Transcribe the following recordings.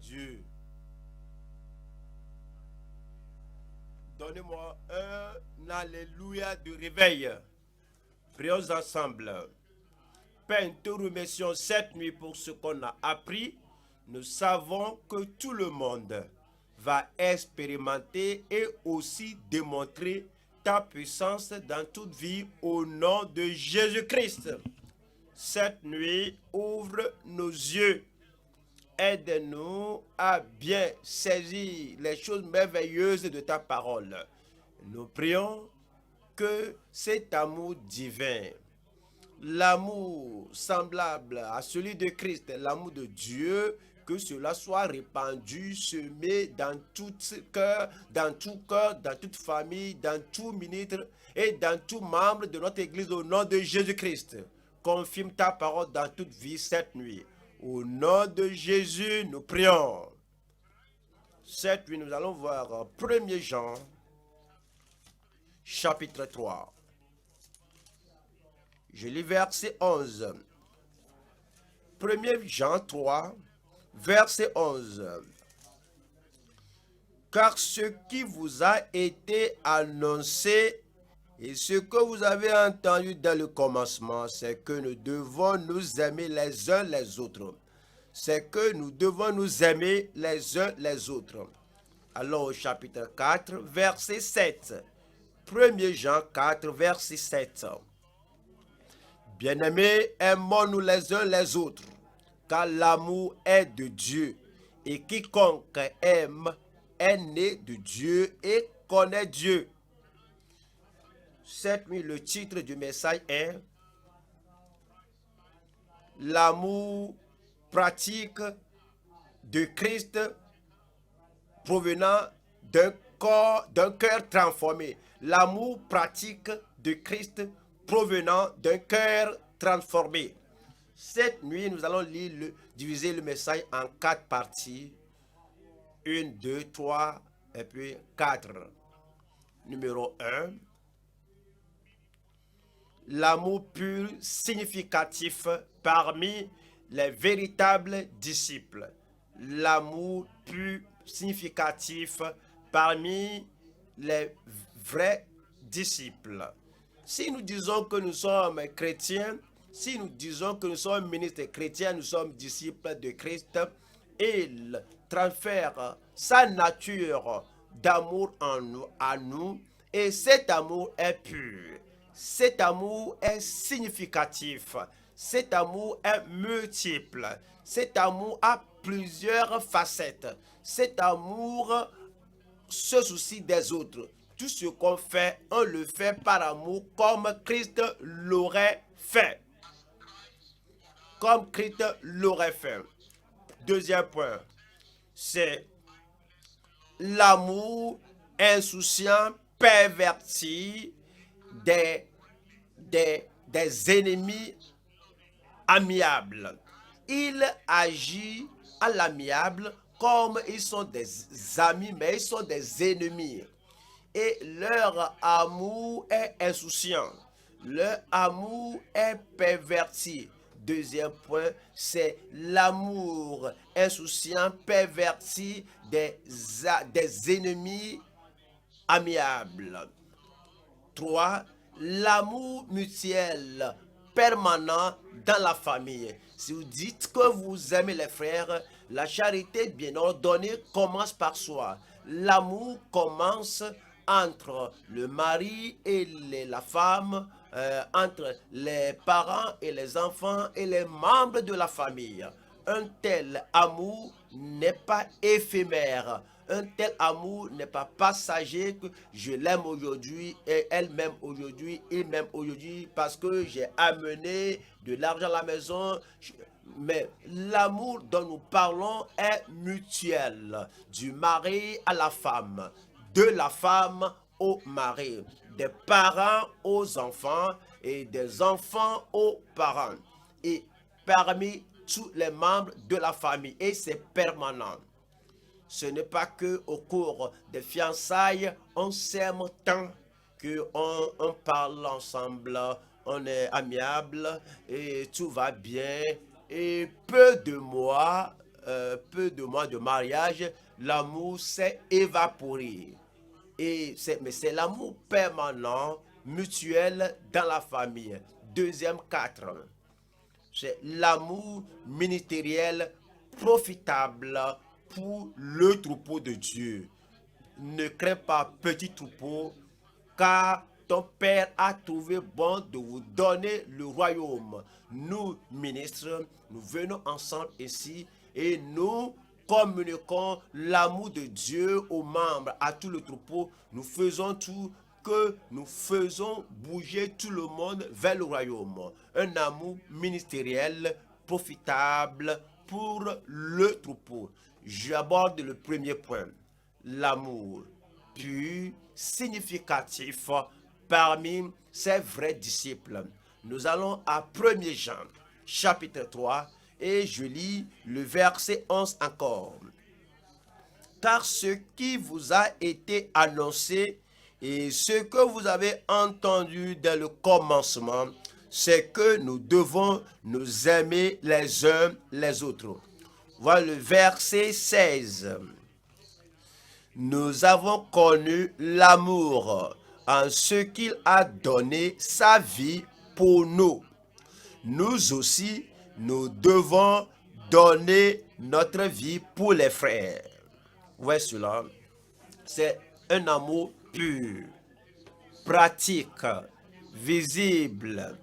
Dieu. Donnez-moi un Alléluia de réveil. Prions ensemble. Père, nous te remercions cette nuit pour ce qu'on a appris. Nous savons que tout le monde va expérimenter et aussi démontrer ta puissance dans toute vie au nom de Jésus-Christ. Cette nuit, ouvre nos yeux. Aide-nous à bien saisir les choses merveilleuses de ta parole. Nous prions que cet amour divin, l'amour semblable à celui de Christ, l'amour de Dieu, que cela soit répandu, semé dans tout cœur, dans toute famille, dans tout ministre et dans tout membre de notre Église au nom de Jésus-Christ. Confirme ta parole dans toute vie cette nuit. Au nom de Jésus, nous prions. Cette nuit, nous allons voir 1 Jean, chapitre 3. Je lis verset 11. 1 Jean 3, verset 11. Car ce qui vous a été annoncé et ce que vous avez entendu dans le commencement, c'est que nous devons nous aimer les uns les autres. C'est que nous devons nous aimer les uns les autres. Allons au chapitre 4, verset 7. 1 Jean 4, verset 7. Bien-aimés, aimons-nous les uns les autres, car l'amour est de Dieu, et quiconque aime est né de Dieu et connaît Dieu. Cette nuit, le titre du message est l'amour pratique de Christ provenant d'un cœur transformé. L'amour pratique de Christ provenant d'un cœur transformé. Cette nuit, nous allons diviser le message en 4 parties. 1, 2, 3 et puis 4. Numéro 1. L'amour pur significatif parmi les véritables disciples. L'amour pur significatif parmi les vrais disciples. Si nous disons que nous sommes chrétiens, si nous disons que nous sommes ministres chrétiens, nous sommes disciples de Christ, il transfère sa nature d'amour à nous, et cet amour est pur. Cet amour est significatif. Cet amour est multiple. Cet amour a plusieurs facettes. Cet amour se soucie des autres. Tout ce qu'on fait, on le fait par amour comme Christ l'aurait fait. Comme Christ l'aurait fait. Deuxième point, c'est l'amour insouciant, perverti des ennemis amiables. Il agit à l'amiable comme ils sont des amis, mais ils sont des ennemis. Et leur amour est insouciant. Leur amour est perverti. Deuxième point, c'est l'amour insouciant, perverti des ennemis amiables. 3. L'amour mutuel permanent dans la famille. Si vous dites que vous aimez les frères, la charité bien ordonnée commence par soi. L'amour commence entre le mari et la femme, entre les parents et les enfants et les membres de la famille. Un tel amour n'est pas éphémère. Un tel amour n'est pas passager, que je l'aime aujourd'hui et elle m'aime aujourd'hui, il m'aime aujourd'hui parce que j'ai amené de l'argent à la maison. Mais l'amour dont nous parlons est mutuel, du mari à la femme, de la femme au mari, des parents aux enfants et des enfants aux parents, et parmi tous les membres de la famille, et c'est permanent. Ce n'est pas que au cours des fiançailles, on s'aime tant qu'on parle ensemble, on est amiable et tout va bien. Et peu de mois, peu de mois de mariage, l'amour s'est évaporé. Mais c'est l'amour permanent, mutuel dans la famille. Deuxième 4. C'est l'amour ministériel profitable pour le troupeau de Dieu. Ne crains pas, petit troupeau, car ton Père a trouvé bon de vous donner le royaume. Nous, ministres, nous venons ensemble ici et nous communiquons l'amour de Dieu aux membres, à tout le troupeau. Nous faisons tout que nous faisons bouger tout le monde vers le royaume. Un amour ministériel profitable pour le troupeau. J'aborde le premier point. L'amour pur, significatif parmi ses vrais disciples. Nous allons à 1 Jean, chapitre 3, et je lis le verset 11 encore. Car ce qui vous a été annoncé et ce que vous avez entendu dès le commencement, c'est que nous devons nous aimer les uns les autres. Voilà le verset 16. Nous avons connu l'amour en ce qu'il a donné sa vie pour nous. Nous aussi, nous devons donner notre vie pour les frères. Ouais, cela, c'est un amour pur, pratique, visible,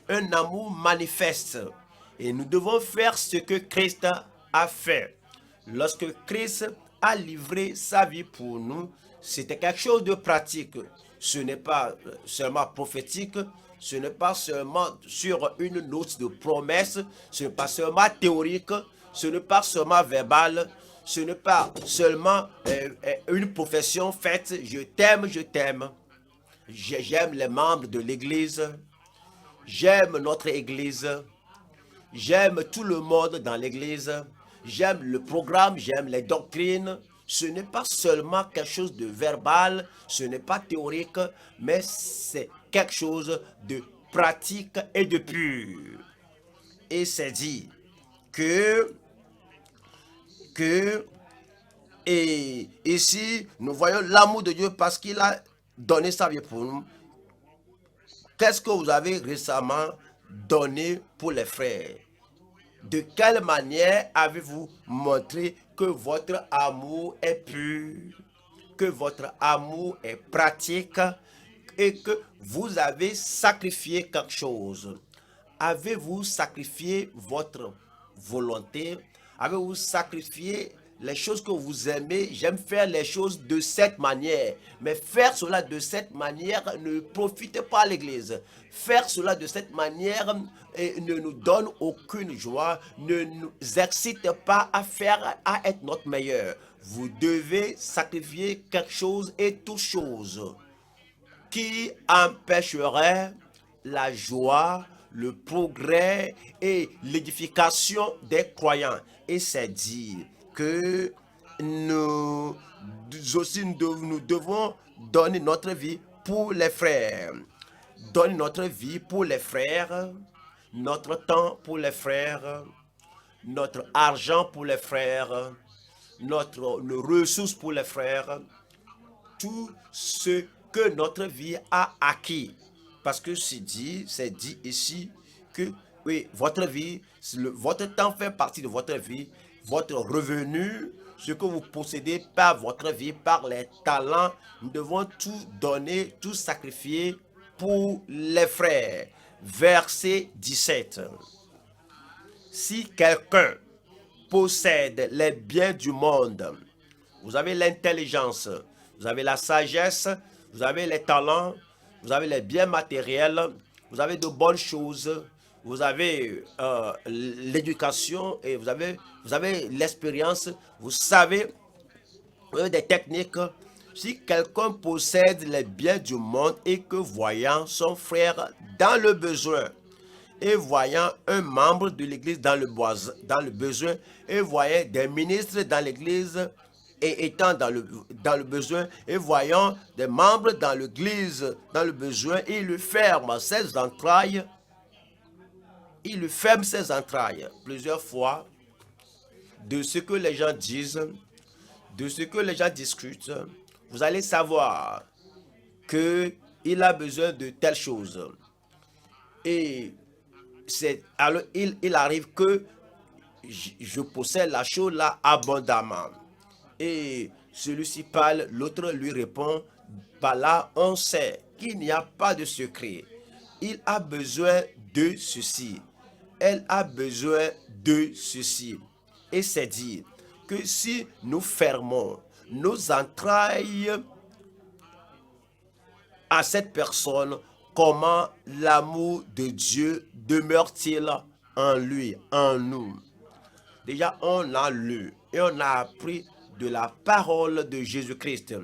un amour manifeste. Et nous devons faire ce que Christ a fait. Lorsque Christ a livré sa vie pour nous, c'était quelque chose de pratique. Ce n'est pas seulement prophétique, ce n'est pas seulement sur une note de promesse, ce n'est pas seulement théorique, ce n'est pas seulement verbal, ce n'est pas seulement une profession faite, je t'aime, je t'aime. J'aime les membres de l'église, j'aime notre église, j'aime tout le monde dans l'église, j'aime le programme, j'aime les doctrines. Ce n'est pas seulement quelque chose de verbal, ce n'est pas théorique, mais c'est quelque chose de pratique et de pur. Et c'est dit et ici, nous voyons l'amour de Dieu parce qu'il a donné sa vie pour nous. Qu'est-ce que vous avez récemment donné pour les frères? De quelle manière avez-vous montré que votre amour est pur, que votre amour est pratique et que vous avez sacrifié quelque chose? Avez-vous sacrifié votre volonté? Avez-vous sacrifié les choses que vous aimez? J'aime faire les choses de cette manière. Mais faire cela de cette manière ne profite pas à l'Église. Faire cela de cette manière ne nous donne aucune joie, ne nous excite pas à être notre meilleur. Vous devez sacrifier quelque chose et toute chose qui empêcherait la joie, le progrès et l'édification des croyants. Et c'est dire que nous aussi nous devons donner notre vie pour les frères. Donner notre vie pour les frères, notre temps pour les frères, notre argent pour les frères, nos ressources pour les frères, tout ce que notre vie a acquis. Parce que c'est dit ici que oui, votre vie, votre temps fait partie de votre vie, votre revenu, ce que vous possédez par votre vie, par les talents, nous devons tout donner, tout sacrifier pour les frères. Verset 17. Si quelqu'un possède les biens du monde, vous avez l'intelligence, vous avez la sagesse, vous avez les talents, vous avez les biens matériels, vous avez de bonnes choses, vous avez l'éducation et vous avez l'expérience, vous savez des techniques. Si quelqu'un possède les biens du monde et que voyant son frère dans le besoin, et voyant un membre de l'église dans le besoin, et voyant des ministres dans l'église et étant dans le besoin, et voyant des membres dans l'église dans le besoin, il lui ferme ses entrailles. Il lui ferme ses entrailles. Plusieurs fois, de ce que les gens disent, de ce que les gens discutent, vous allez savoir qu'il a besoin de telle chose. Et alors il arrive que je possède la chose là abondamment. Et celui-ci parle, l'autre lui répond, par là on sait qu'il n'y a pas de secret. Il a besoin de ceci. Elle a besoin de ceci. Et c'est dire que si nous fermons nos entrailles à cette personne, comment l'amour de Dieu demeure-t-il en lui, en nous? Déjà, on a lu et on a appris de la parole de Jésus-Christ.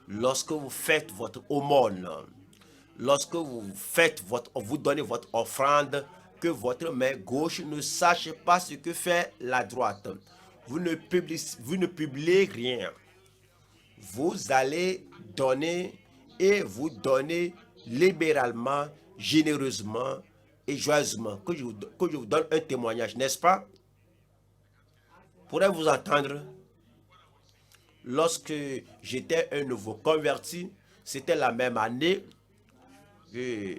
Lorsque vous faites votre aumône, lorsque vous donnez votre offrande, que votre main gauche ne sache pas ce que fait la droite. Vous ne publiez rien. Vous allez donner et vous donnez libéralement, généreusement et joyeusement. Que je vous donne un témoignage, n'est-ce pas? Pourrais-vous entendre? Lorsque j'étais un nouveau converti, c'était la même année que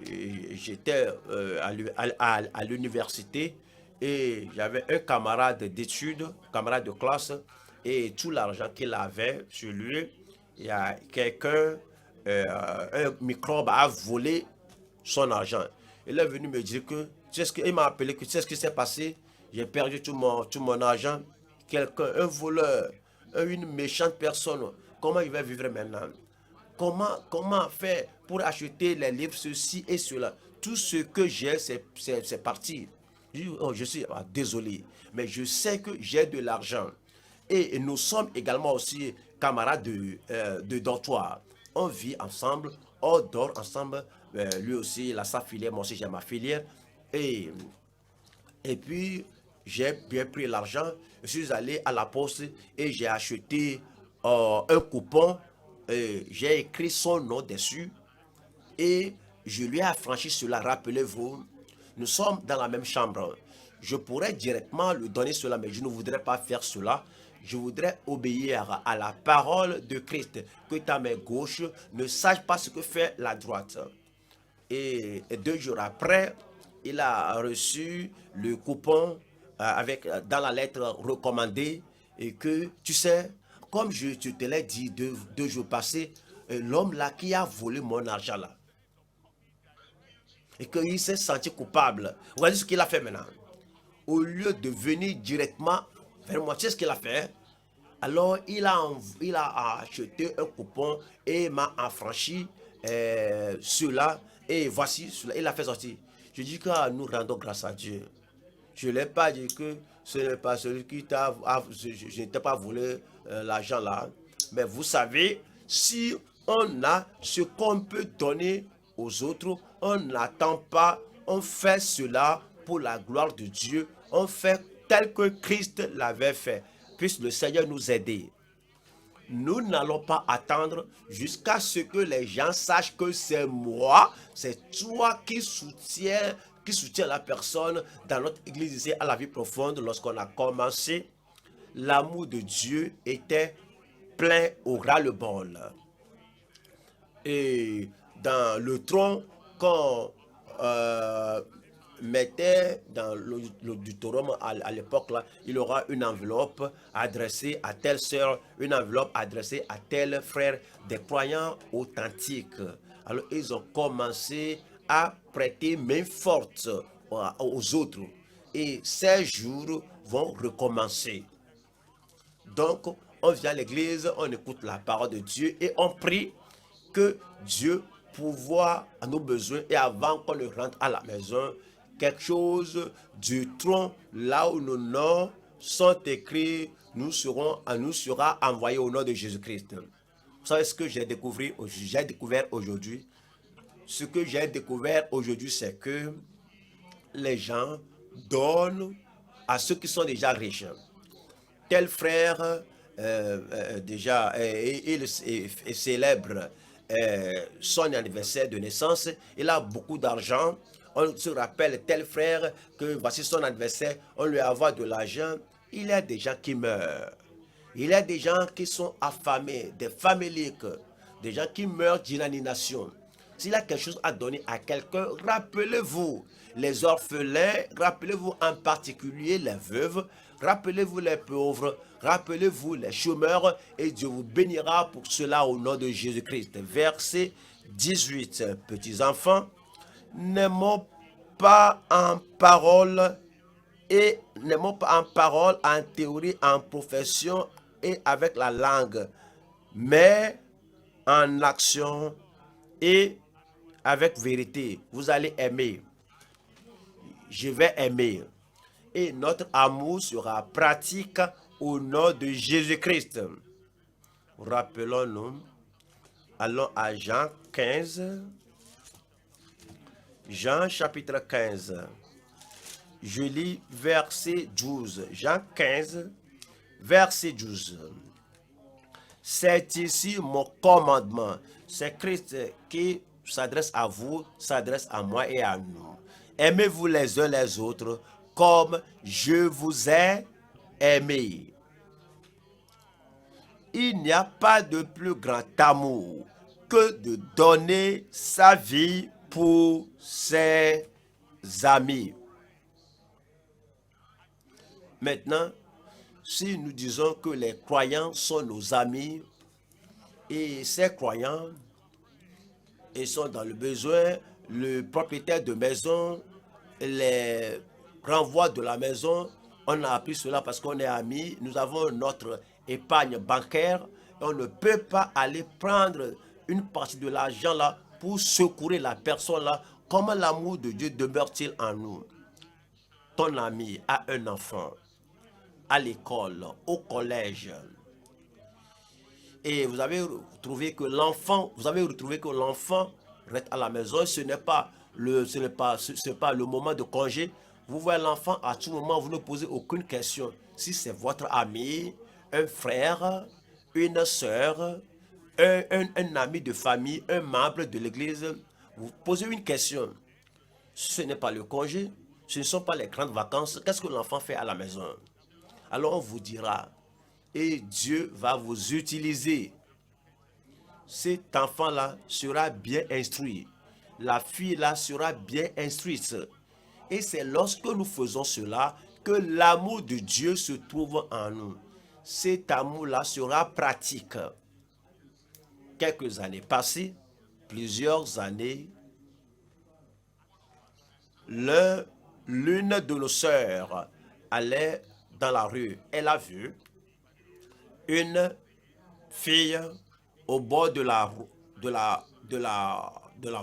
j'étais à l'université et j'avais un camarade d'études, camarade de classe, et tout l'argent qu'il avait sur lui, il y a quelqu'un, un microbe a volé son argent. Il est venu me dire que, il m'a appelé, que tu sais ce qui s'est passé, j'ai perdu tout mon argent. Quelqu'un, un voleur, une méchante personne, comment il va vivre maintenant? Comment faire pour acheter les livres, ceci et cela? Tout ce que j'ai, c'est parti. Je suis désolé, mais je sais que j'ai de l'argent. Et nous sommes également aussi camarades de dortoir. On vit ensemble, on dort ensemble. Lui aussi, il a sa filière, moi aussi j'ai ma filière. Et puis, j'ai bien pris l'argent. Je suis allé à la poste et j'ai acheté un coupon. J'ai écrit son nom dessus et je lui ai affranchi cela. Rappelez-vous, nous sommes dans la même chambre. Je pourrais directement lui donner cela, mais je ne voudrais pas faire cela. Je voudrais obéir à la parole de Christ. Que ta main gauche ne sache pas ce que fait la droite. Et 2 jours après, il a reçu le coupon dans la lettre recommandée et que, tu sais, comme je te l'ai dit 2 jours passés, l'homme là qui a volé mon argent là, et qu'il s'est senti coupable. Regardez ce qu'il a fait maintenant. Au lieu de venir directement vers moi, tu sais ce qu'il a fait? Alors, il a acheté un coupon et m'a affranchi cela. Et voici cela. Il a fait sortir. Je dis que nous rendons grâce à Dieu. Je ne l'ai pas dit que ce n'est pas celui qui t'a... Je n'étais pas volé l'argent là. Mais vous savez, si on a ce qu'on peut donner aux autres, on n'attend pas, on fait cela pour la gloire de Dieu. On fait tel que Christ l'avait fait. Puisse le Seigneur nous aider. Nous n'allons pas attendre jusqu'à ce que les gens sachent que c'est moi, c'est toi qui soutiens la personne. Dans notre église ici à la vie profonde, lorsqu'on a commencé, l'amour de Dieu était plein au ras-le-bol. Et dans le tronc, quand mettait dans l'auditorium à l'époque là, il aura une enveloppe adressée à telle sœur, une enveloppe adressée à tel frère, des croyants authentiques. Alors ils ont commencé à prêter main forte aux autres et ces jours vont recommencer. Donc on vient à l'église, on écoute la parole de Dieu et on prie que Dieu pourvoie à nos besoins et avant qu'on ne rentre à la maison, quelque chose du tronc là où nos noms sont écrits nous sera envoyé au nom de Jésus-Christ. Vous savez ce que j'ai découvert aujourd'hui? Ce que j'ai découvert aujourd'hui, c'est que les gens donnent à ceux qui sont déjà riches. Tel frère déjà il célèbre son anniversaire de naissance, il a beaucoup d'argent. On se rappelle tel frère que voici son anniversaire, on lui envoie de l'argent il y a des gens qui meurent. Il y a des gens qui sont affamés, des faméliques, des gens qui meurent d'inanimation. S'il y a quelque chose à donner à quelqu'un, rappelez-vous les orphelins, rappelez-vous en particulier les veuves, rappelez-vous les pauvres, rappelez-vous les chômeurs, et Dieu vous bénira pour cela au nom de Jésus-Christ. Verset 18. Petits enfants, n'aimons pas en parole et n'aimons pas en parole, en théorie, en profession et avec la langue, mais en action et avec vérité. Vous allez aimer. Je vais aimer. Et notre amour sera pratique au nom de Jésus-Christ. Rappelons-nous. Allons à Jean 15. Jean chapitre 15. Je lis verset 12. Jean 15, verset 12. C'est ici mon commandement. C'est Christ qui s'adresse à vous, s'adresse à moi et à nous. Aimez-vous les uns les autres comme je vous ai aimé. Il n'y a pas de plus grand amour que de donner sa vie pour ses amis. Maintenant, si nous disons que les croyants sont nos amis et ces croyants ils sont dans le besoin, le propriétaire de maison les renvoie de la maison, on a appris cela parce qu'on est amis, nous avons notre épargne bancaire et on ne peut pas aller prendre une partie de l'argent là pour secourir la personne là. Comment l'amour de Dieu demeure-t-il en nous? Ton ami a un enfant à l'école, au collège, et vous avez retrouvé que l'enfant, reste à la maison, ce n'est pas le moment de congé. Vous voyez l'enfant à tout moment, vous ne posez aucune question. Si c'est votre ami, un frère, une soeur, un ami de famille, un membre de l'église, vous posez une question. Ce n'est pas le congé, ce ne sont pas les grandes vacances. Qu'est-ce que l'enfant fait à la maison? Alors on vous dira, et Dieu va vous utiliser. Cet enfant-là sera bien instruit. La fille-là sera bien instruite. Et c'est lorsque nous faisons cela que l'amour de Dieu se trouve en nous. Cet amour-là sera pratique. Quelques années passées, plusieurs années, l'une de nos sœurs allait dans la rue. Elle a vu une fille au bord de la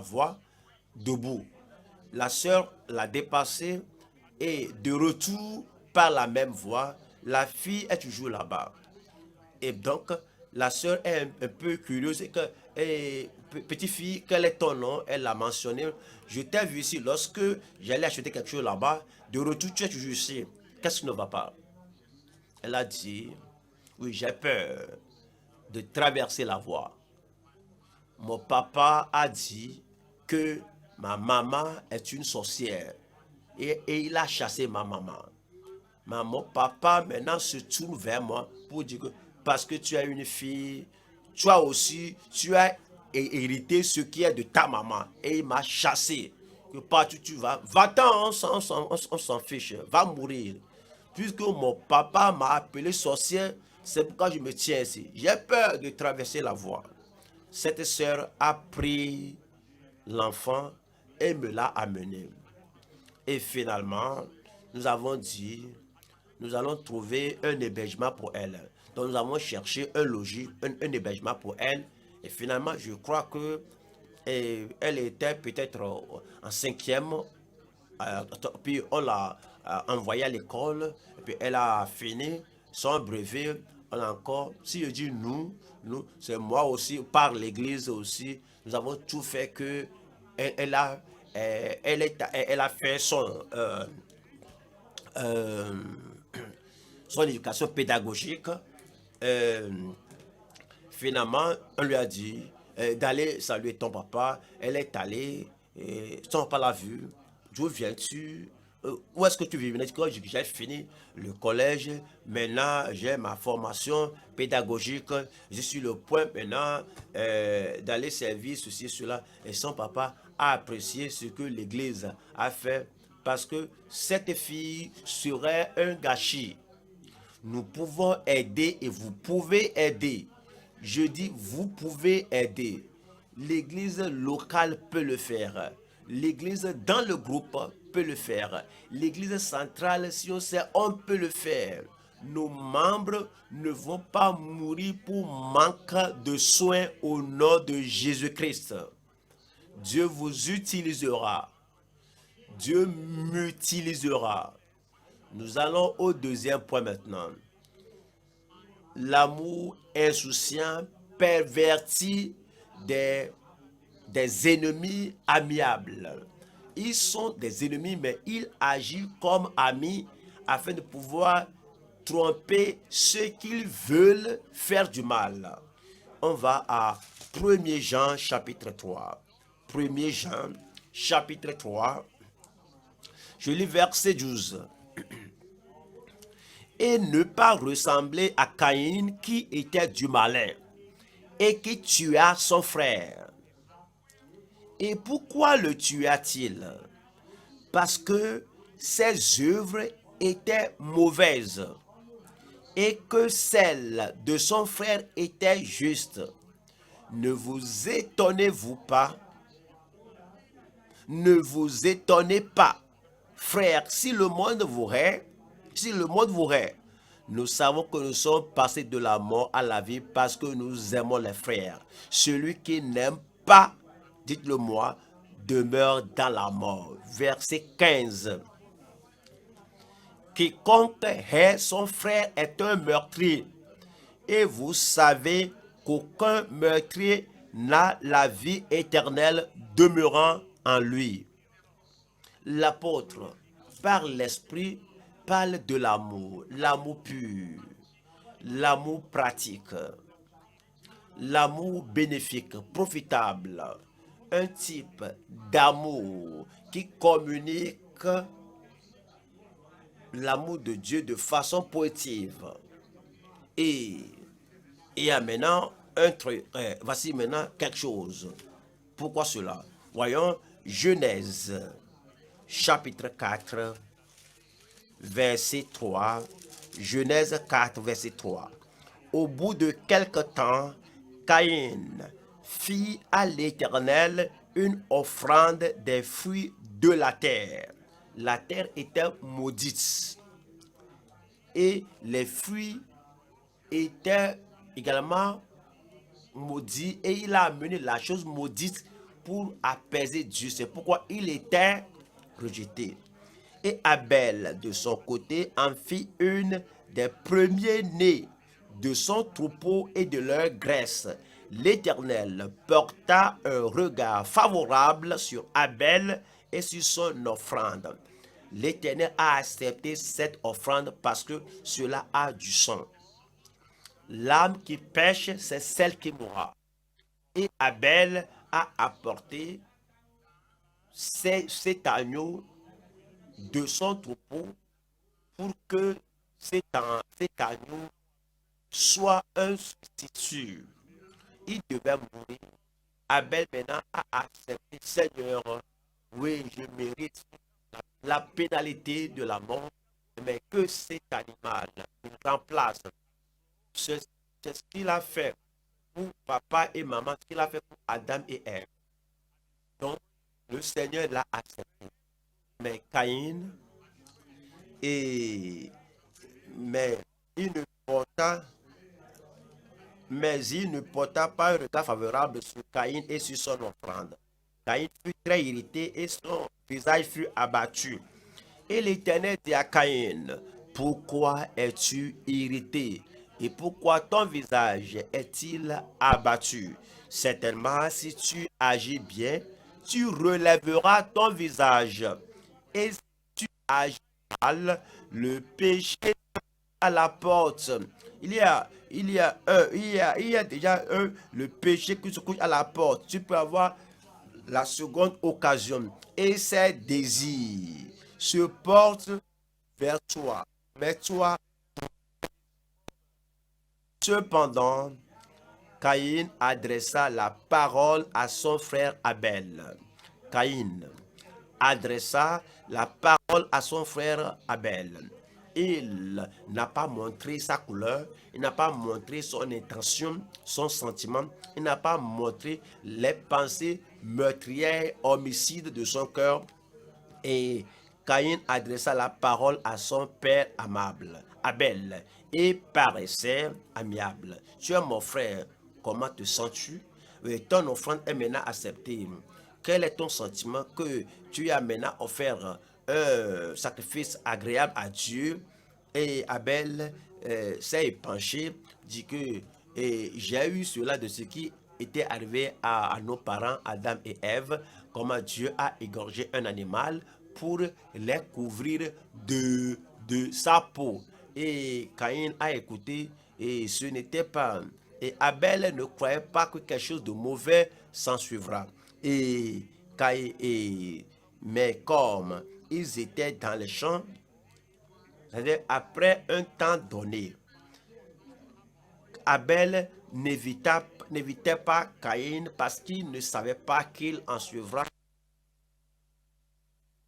voie, debout. La sœur l'a dépassée et de retour par la même voie, la fille est toujours là-bas. Et donc, la sœur est un peu curieuse et que, petite fille, quel est ton nom? Elle l'a mentionné. Je t'ai vu ici lorsque j'allais acheter quelque chose là-bas. De retour, tu es toujours ici. Qu'est-ce qui ne va pas? Elle a dit, oui, j'ai peur de traverser la voie. Mon papa a dit que ma maman est une sorcière et il a chassé ma maman. Mon papa maintenant se tourne vers moi pour dire que parce que tu as une fille, tu as hérité ce qui est de ta maman et il m'a chassé. Que partout tu vas, va-t'en, on s'en fiche, va mourir. Puisque mon papa m'a appelé sorcière, c'est pourquoi je me tiens ici. J'ai peur de traverser la voie. Cette sœur a pris l'enfant et me l'a amené. Et finalement, nous avons dit, nous allons trouver un hébergement pour elle. Donc nous avons cherché un logis, un hébergement pour elle. Et finalement, je crois que elle était peut-être en cinquième. Puis on l'a envoyée à l'école. Et puis elle a fini son brevet. On a encore, si je dis nous, c'est moi aussi, par l'église aussi. Nous avons tout fait que elle a fait son éducation pédagogique. Euh, Finalement, on lui a dit d'aller saluer ton papa. Elle est allée, son papa l'a vue. D'où viens-tu? où est-ce que tu vis? J'ai fini le collège, maintenant j'ai ma formation pédagogique, je suis le point maintenant d'aller servir ceci, cela. Et son papa a apprécié ce que l'église a fait parce que cette fille serait un gâchis. Nous pouvons aider et vous pouvez aider. Je dis, vous pouvez aider. L'église locale peut le faire. L'église dans le groupe peut le faire. L'église centrale, si on sait, on peut le faire. Nos membres ne vont pas mourir pour manque de soins au nom de Jésus-Christ. Dieu vous utilisera. Dieu m'utilisera. Nous allons au deuxième point maintenant. L'amour insouciant pervertit des ennemis amiables. Ils sont des ennemis, mais ils agissent comme amis afin de pouvoir tromper ceux qu'ils veulent faire du mal. On va à 1er Jean chapitre 3. 1er Jean chapitre 3. Je lis verset 12. Et ne pas ressembler à Caïn qui était du malin et qui tua son frère. Et pourquoi le tua-t-il? Parce que ses œuvres étaient mauvaises et que celles de son frère étaient justes. Ne vous étonnez-vous pas? Ne vous étonnez pas, frères, si le monde vous hait, nous savons que nous sommes passés de la mort à la vie parce que nous aimons les frères. Celui qui n'aime pas, dites-le moi, demeure dans la mort. Verset 15. Quiconque hait son frère est un meurtrier. Et vous savez qu'aucun meurtrier n'a la vie éternelle demeurant en lui. L'apôtre, par l'esprit, parle de l'amour pur, l'amour pratique, l'amour bénéfique, profitable, un type d'amour qui communique l'amour de Dieu de façon positive. Et maintenant, voici maintenant quelque chose. Pourquoi cela? Voyons Genèse chapitre 4, verset 3. Genèse 4, verset 3. Au bout de quelque temps, Caïn fit à l'Éternel une offrande des fruits de la terre. La terre était maudite et les fruits étaient également maudits, et il a amené la chose maudite pour apaiser Dieu. C'est pourquoi il était rejeté. Et Abel, de son côté, en fit une des premiers-nés de son troupeau et de leur graisse. L'Éternel porta un regard favorable sur Abel et sur son offrande. L'Éternel a accepté cette offrande parce que cela a du sang. L'âme qui pêche, c'est celle qui mourra. Et Abel a apporté cet agneau de son troupeau pour que cet agneau soit un substitut. Il devait mourir. Abel maintenant a accepté, Seigneur, oui, je mérite la pénalité de la mort, mais que cet animal remplace. C'est ce qu'il a fait pour papa et maman, ce qu'il a fait pour Adam et Ève. Donc, le Seigneur l'a accepté. Mais Caïn, mais il ne porta pas un regard favorable sur Caïn et sur son offrande. Caïn fut très irrité et son visage fut abattu. Et l'Éternel dit à Caïn, pourquoi es-tu irrité? Et pourquoi ton visage est-il abattu? Certainement, si tu agis bien, tu relèveras ton visage. Et si tu agis mal, le péché à la porte. Il y a déjà le péché qui se couche à la porte. Tu peux avoir la seconde occasion. Et ses désirs. se porte vers toi. Mais toi, cependant, Caïn adressa la parole à son frère Abel. Caïn adressa la parole à son frère Abel. Il n'a pas montré sa couleur, il n'a pas montré son intention, son sentiment, il n'a pas montré les pensées meurtrières, homicides de son cœur. Et Caïn adressa la parole à son père amable, Abel, et paraissait amiable. Tu es mon frère, comment te sens-tu? Ton offrande est maintenant acceptée. Quel est ton sentiment que tu as maintenant offert un sacrifice agréable à Dieu? Et Abel s'est penché, dit que j'ai eu cela de ce qui était arrivé à nos parents Adam et Ève, comment Dieu a égorgé un animal pour les couvrir de sa peau. Et Caïn a écouté et ce n'était pas. Et Abel ne croyait pas que quelque chose de mauvais s'en suivra. Et Caïn, mais comme ils étaient dans les champs, c'est-à-dire après un temps donné, Abel n'évitait pas Caïn parce qu'il ne savait pas qu'il en suivra.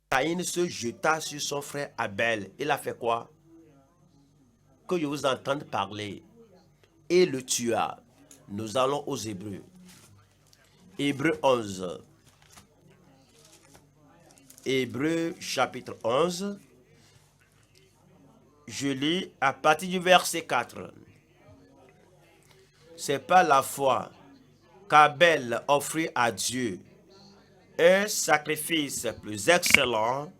Caïn se jeta sur son frère Abel. Il a fait quoi? Que je vous entende parler. Et le tua. Nous allons aux Hébreux. Hébreux 11. Hébreux chapitre 11. Je lis à partir du verset 4. C'est pas la foi qu'Abel offrit à Dieu un sacrifice plus excellent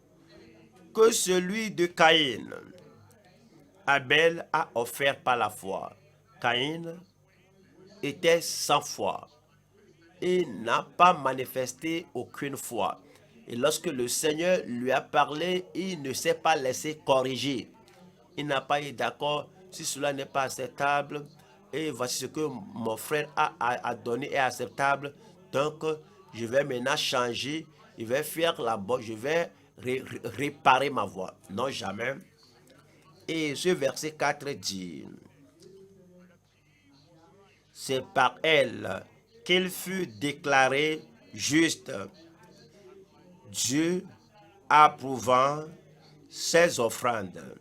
que celui de Caïn. Abel a offert par la foi. Caïn était sans foi. Il n'a pas manifesté aucune foi. Et lorsque le Seigneur lui a parlé, il ne s'est pas laissé corriger. Il n'a pas été d'accord si cela n'est pas acceptable. Et voici ce que mon frère a donné est acceptable. Donc, je vais maintenant changer. Je vais faire la bonne. Je vais réparer ma voix. Non, jamais. Et ce verset 4 dit, c'est par elle qu'il fut déclaré juste, Dieu approuvant ses offrandes.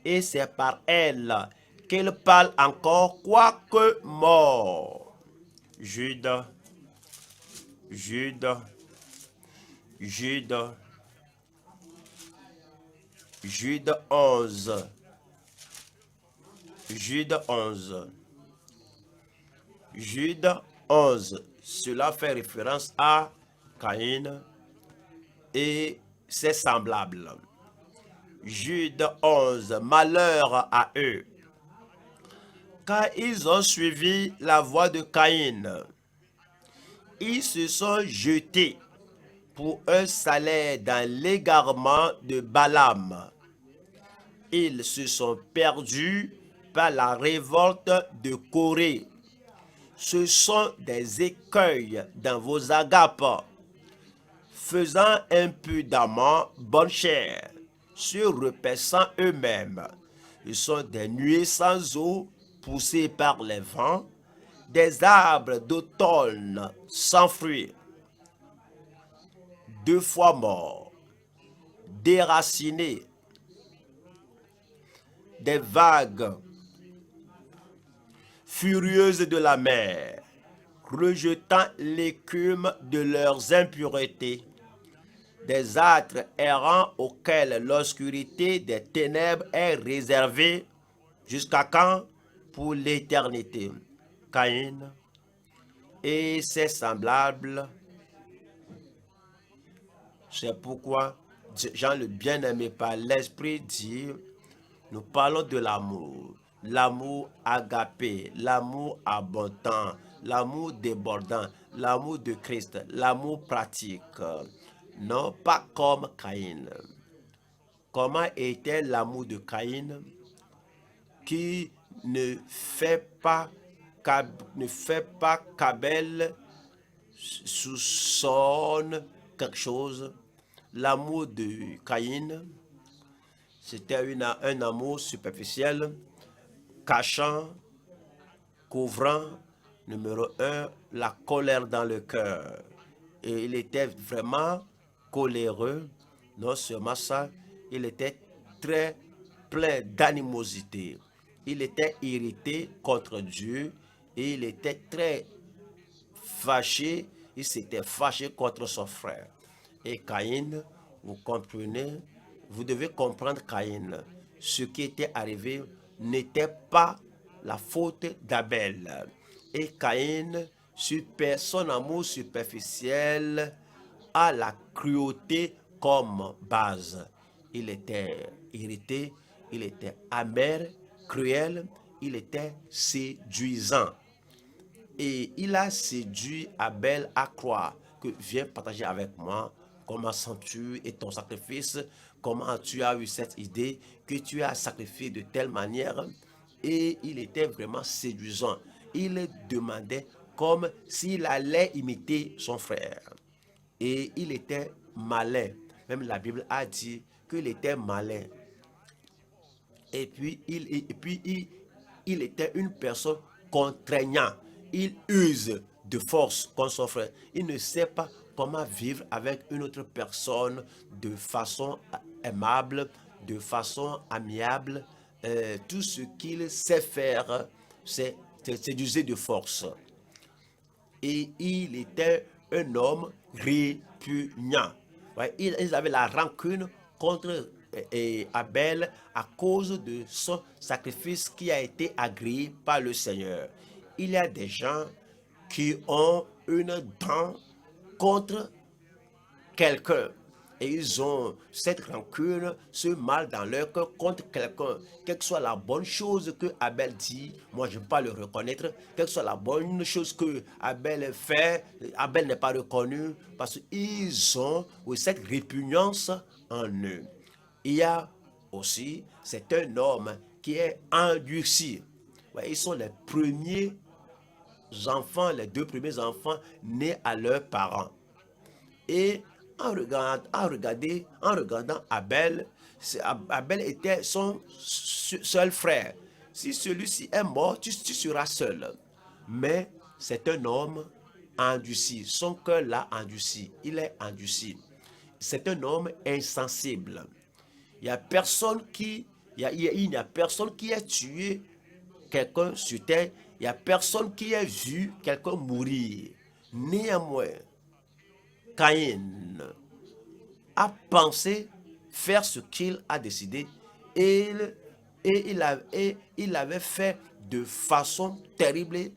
Et c'est par elle qu'il parle encore, quoique mort. Jude, Jude, Jude, Jude 11. Jude 11. Jude 11. Cela fait référence à Caïn et ses semblables. Jude 11. Malheur à eux, car ils ont suivi la voie de Caïn. Ils se sont jetés pour un salaire dans l'égarement de Balaam. Ils se sont perdus par la révolte de Corée. Ce sont des écueils dans vos agapes, faisant impudemment bonne chair, se repaissant eux-mêmes. Ce sont des nuées sans eau, poussées par les vents, des arbres d'automne sans fruits, deux fois morts, déracinés, des vagues furieuses de la mer, rejetant l'écume de leurs impuretés, des âtres errants auxquels l'obscurité des ténèbres est réservée, jusqu'à quand? Pour l'éternité. Caïn et ses semblables. C'est pourquoi Jean le bien-aimé par l'Esprit dit, nous parlons de l'amour. L'amour agapé, l'amour abondant, l'amour débordant, l'amour de Christ, l'amour pratique. Non pas comme Caïn. Comment était l'amour de Caïn qui ne fait pas qu'Abel soupçonne quelque chose, L'amour de Caïn, c'était un amour superficiel, cachant, couvrant, numéro un, la colère dans le cœur. Et il était vraiment coléreux. Non seulement ça, il était très plein d'animosité. Il était irrité contre Dieu et il était très fâché. Il s'était fâché contre son frère. Et Caïn, vous comprenez, vous devez comprendre Caïn. Ce qui était arrivé n'était pas la faute d'Abel. Et Caïn, son amour superficiel, a la cruauté comme base. Il était irrité, il était amer, cruel, il était séduisant. Et il a séduit Abel à croire que viens partager avec moi comment sens-tu et ton sacrifice, comment tu as eu cette idée que tu as sacrifié de telle manière. Et il était vraiment séduisant. Il demandait comme s'il allait imiter son frère. Et il était malin. Même la Bible a dit qu'il était malin. Et puis, il était une personne contraignante. Il use de force contre son frère. Il ne sait pas comment vivre avec une autre personne de façon aimable, de façon amiable. Tout ce qu'il sait faire, c'est d'user de force. Et il était un homme répugnant. Ouais, ils avaient la rancune contre Abel à cause de son sacrifice qui a été agréé par le Seigneur. Il y a des gens qui ont une dent contre quelqu'un. Et ils ont cette rancune, ce mal dans leur cœur contre quelqu'un. Quelle que soit la bonne chose que Abel dit, moi je ne peux pas le reconnaître. Quelle que soit la bonne chose que Abel fait, Abel n'est pas reconnu parce qu'ils ont cette répugnance en eux. Il y a aussi, c'est un homme qui est endurci. Ouais, ils sont les premiers enfants, les deux premiers enfants nés à leurs parents. Et en regardant Abel, Abel était son seul frère. Si celui-ci est mort, tu seras seul. Mais c'est un homme endurci. Son cœur l'a endurci. Il est endurci. C'est un homme insensible. Il n'y a personne qui, il n'y a personne qui ait tué quelqu'un sur terre. Il n'y a personne qui ait vu quelqu'un mourir. Néanmoins, Caïn a pensé faire ce qu'il a décidé et, il avait fait de façon terrible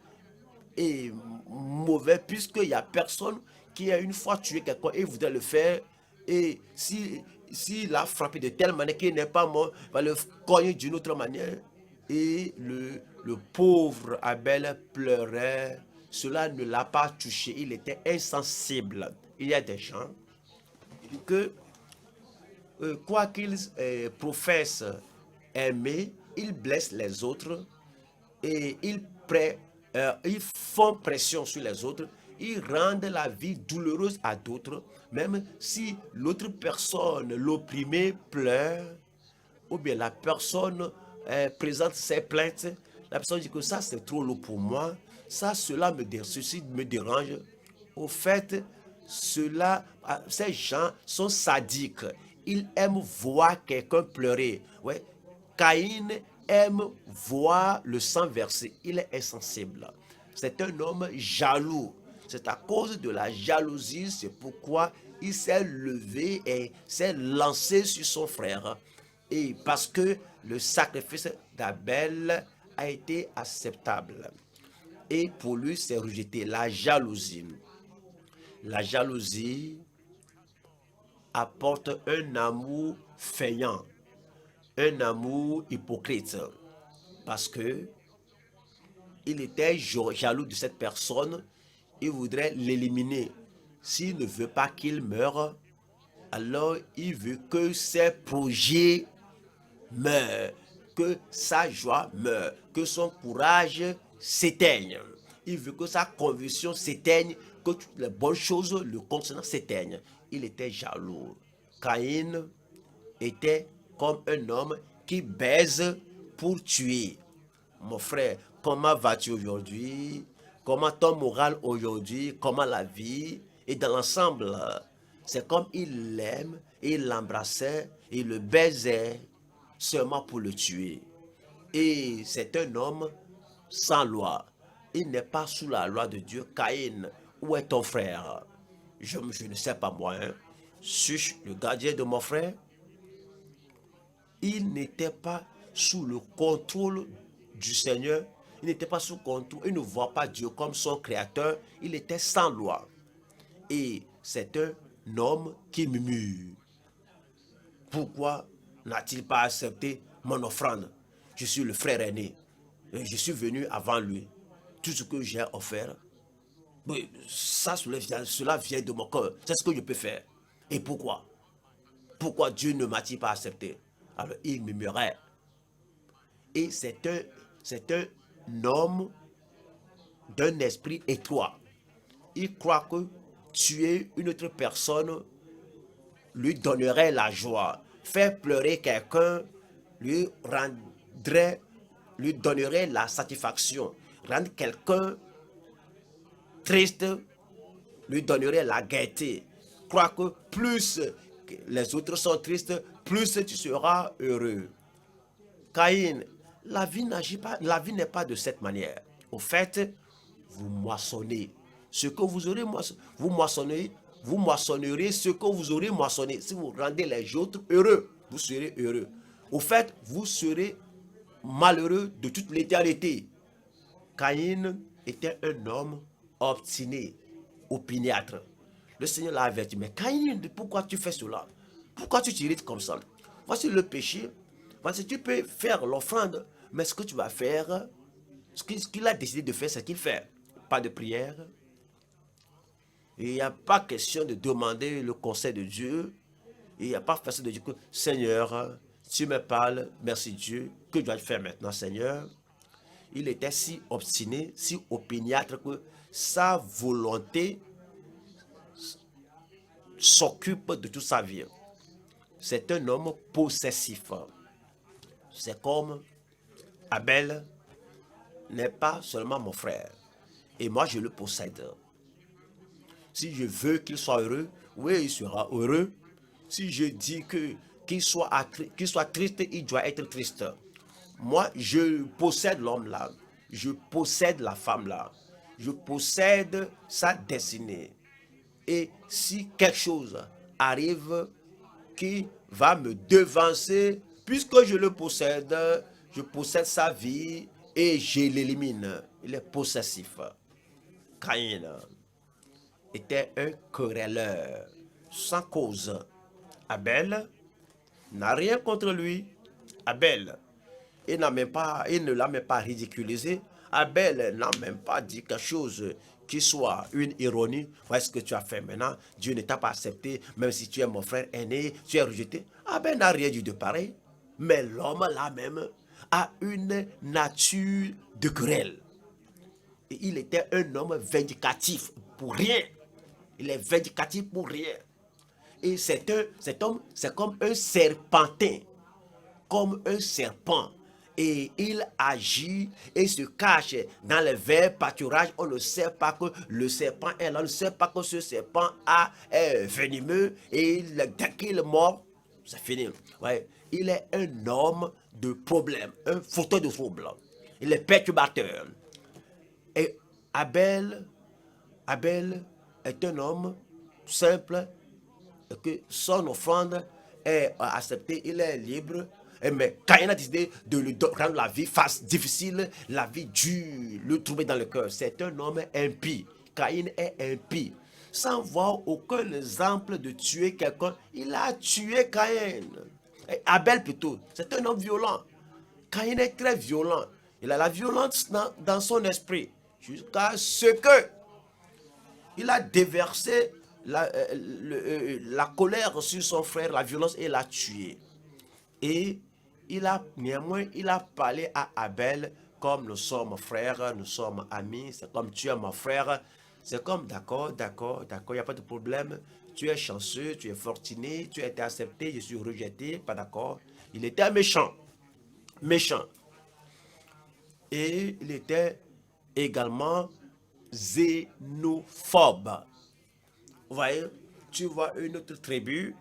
et mauvaise puisqu'il n'y a personne qui a une fois tué quelqu'un et voudrait le faire et s'il a frappé de telle manière qu'il n'est pas mort, il va le cogner d'une autre manière. Et le pauvre Abel pleurait. Cela ne l'a pas touché. Il était insensible. Il y a des gens que, quoi qu'ils professent aimer, ils blessent les autres et ils font pression sur les autres. Ils rendent la vie douloureuse à d'autres, même si l'autre personne, l'opprimé, pleure, ou bien la personne présente ses plaintes, la personne dit que ça c'est trop lourd pour moi, ceci me dérange. Au fait, ces gens sont sadiques. Ils aiment voir quelqu'un pleurer. Ouais. Caïn aime voir le sang verser. Il est insensible. C'est un homme jaloux. C'est à cause de la jalousie, c'est pourquoi il s'est levé et s'est lancé sur son frère. Et parce que le sacrifice d'Abel a été acceptable. Et pour lui, c'est rejeté. La jalousie. La jalousie apporte un amour feignant, un amour hypocrite. Parce que il était jaloux de cette personne, il voudrait l'éliminer. S'il ne veut pas qu'il meure, alors il veut que ses projets meurent, que sa joie meure, que son courage s'éteigne. Il veut que sa conviction s'éteigne, que toutes les bonnes choses le concernant s'éteignent. Il était jaloux. Caïn était comme un homme qui baise pour tuer. Mon frère, comment vas-tu aujourd'hui? Comment ton moral aujourd'hui? Comment la vie? Et dans l'ensemble, c'est comme il l'aime, il l'embrassait, il le baisait seulement pour le tuer. Et c'est un homme sans loi. Il n'est pas sous la loi de Dieu. Caïn, où est ton frère? Je ne sais pas moi. Hein. Suis-je le gardien de mon frère? Il n'était pas sous le contrôle du Seigneur. Il n'était pas sous contrôle. Il ne voit pas Dieu comme son créateur. Il était sans loi. Et c'est un homme qui murmure. Pourquoi n'a-t-il pas accepté mon offrande? Je suis le frère aîné. Et je suis venu avant lui. Tout ce que j'ai offert, cela vient de mon cœur. C'est ce que je peux faire. Et pourquoi? Pourquoi Dieu ne m'a-t-il pas accepté? Alors il murmurait. Et c'est un homme d'un esprit étroit. Il croit que tuer une autre personne lui donnerait la joie. Faire pleurer quelqu'un lui donnerait la satisfaction. Rendre quelqu'un triste lui donnerait la gaieté. Crois que plus les autres sont tristes, plus tu seras heureux. Caïn, la vie n'est pas de cette manière. Au fait, vous moissonnez ce que vous aurez moissonné. Vous moissonnerez ce que vous aurez moissonné. Si vous rendez les autres heureux, vous serez heureux. Au fait, vous serez malheureux de toute l'éternité. Caïn était un homme obstiné, opiniâtre. Le Seigneur l'a averti, mais Caïn, pourquoi tu fais cela? Pourquoi tu t'irrites comme ça? Voici le péché. Voici, tu peux faire l'offrande, mais ce que tu vas faire, ce qu'il a décidé de faire, c'est qu'il fait. Pas de prière. Il n'y a pas question de demander le conseil de Dieu. Il n'y a pas question de dire que Seigneur, tu me parles, merci Dieu, que dois-je faire maintenant, Seigneur? Il était si obstiné, si opiniâtre que sa volonté s'occupe de toute sa vie. C'est un homme possessif. C'est comme Abel n'est pas seulement mon frère. Et moi, je le possède. Si je veux qu'il soit heureux, oui, il sera heureux. Si je dis qu'il soit triste, il doit être triste. Moi, je possède l'homme là. Je possède la femme là. Je possède sa destinée. Et si quelque chose arrive qui va me devancer, puisque je possède sa vie et je l'élimine. Il est possessif. Caïn était un querelleur sans cause. Abel n'a rien contre lui. Abel, il ne l'a même pas ridiculisé. Abel n'a même pas dit quelque chose qui soit une ironie. Voilà ce que tu as fait maintenant. Dieu ne t'a pas accepté, même si tu es mon frère aîné, tu es rejeté. Abel n'a rien dit de pareil. Mais l'homme là même a une nature de querelle. Et il était un homme vindicatif pour rien. Il est vindicatif pour rien. Et cet homme, c'est comme un serpentin, comme un serpent. Et il agit et se cache dans les verts pâturages. On ne sait pas que le serpent est là. On ne sait pas que ce serpent est venimeux. Et dès qu'il est mort, c'est fini. Ouais. Il est un homme de problème, un fauteuil de trouble. Il est perturbateur. Et Abel est un homme simple, que son offrande est acceptée, il est libre. Mais Caïn a décidé de lui rendre la vie difficile, la vie dure, le trouver dans le cœur. C'est un homme impie. Caïn est impie. Sans voir aucun exemple de tuer quelqu'un, il a tué Caïn. Abel plutôt, c'est un homme violent. Caïn est très violent. Il a la violence dans son esprit. Jusqu'à ce que il a déversé la colère sur son frère, la violence, et l'a tué. Et néanmoins, il a parlé à Abel comme nous sommes frères, nous sommes amis, c'est comme tu es mon frère. C'est comme d'accord, il n'y a pas de problème. tu es chanceux, tu es fortuné, tu as été accepté, je suis rejeté, pas d'accord. Il était méchant, méchant. Et il était également xénophobe. Vous voyez, tu vois une autre tribu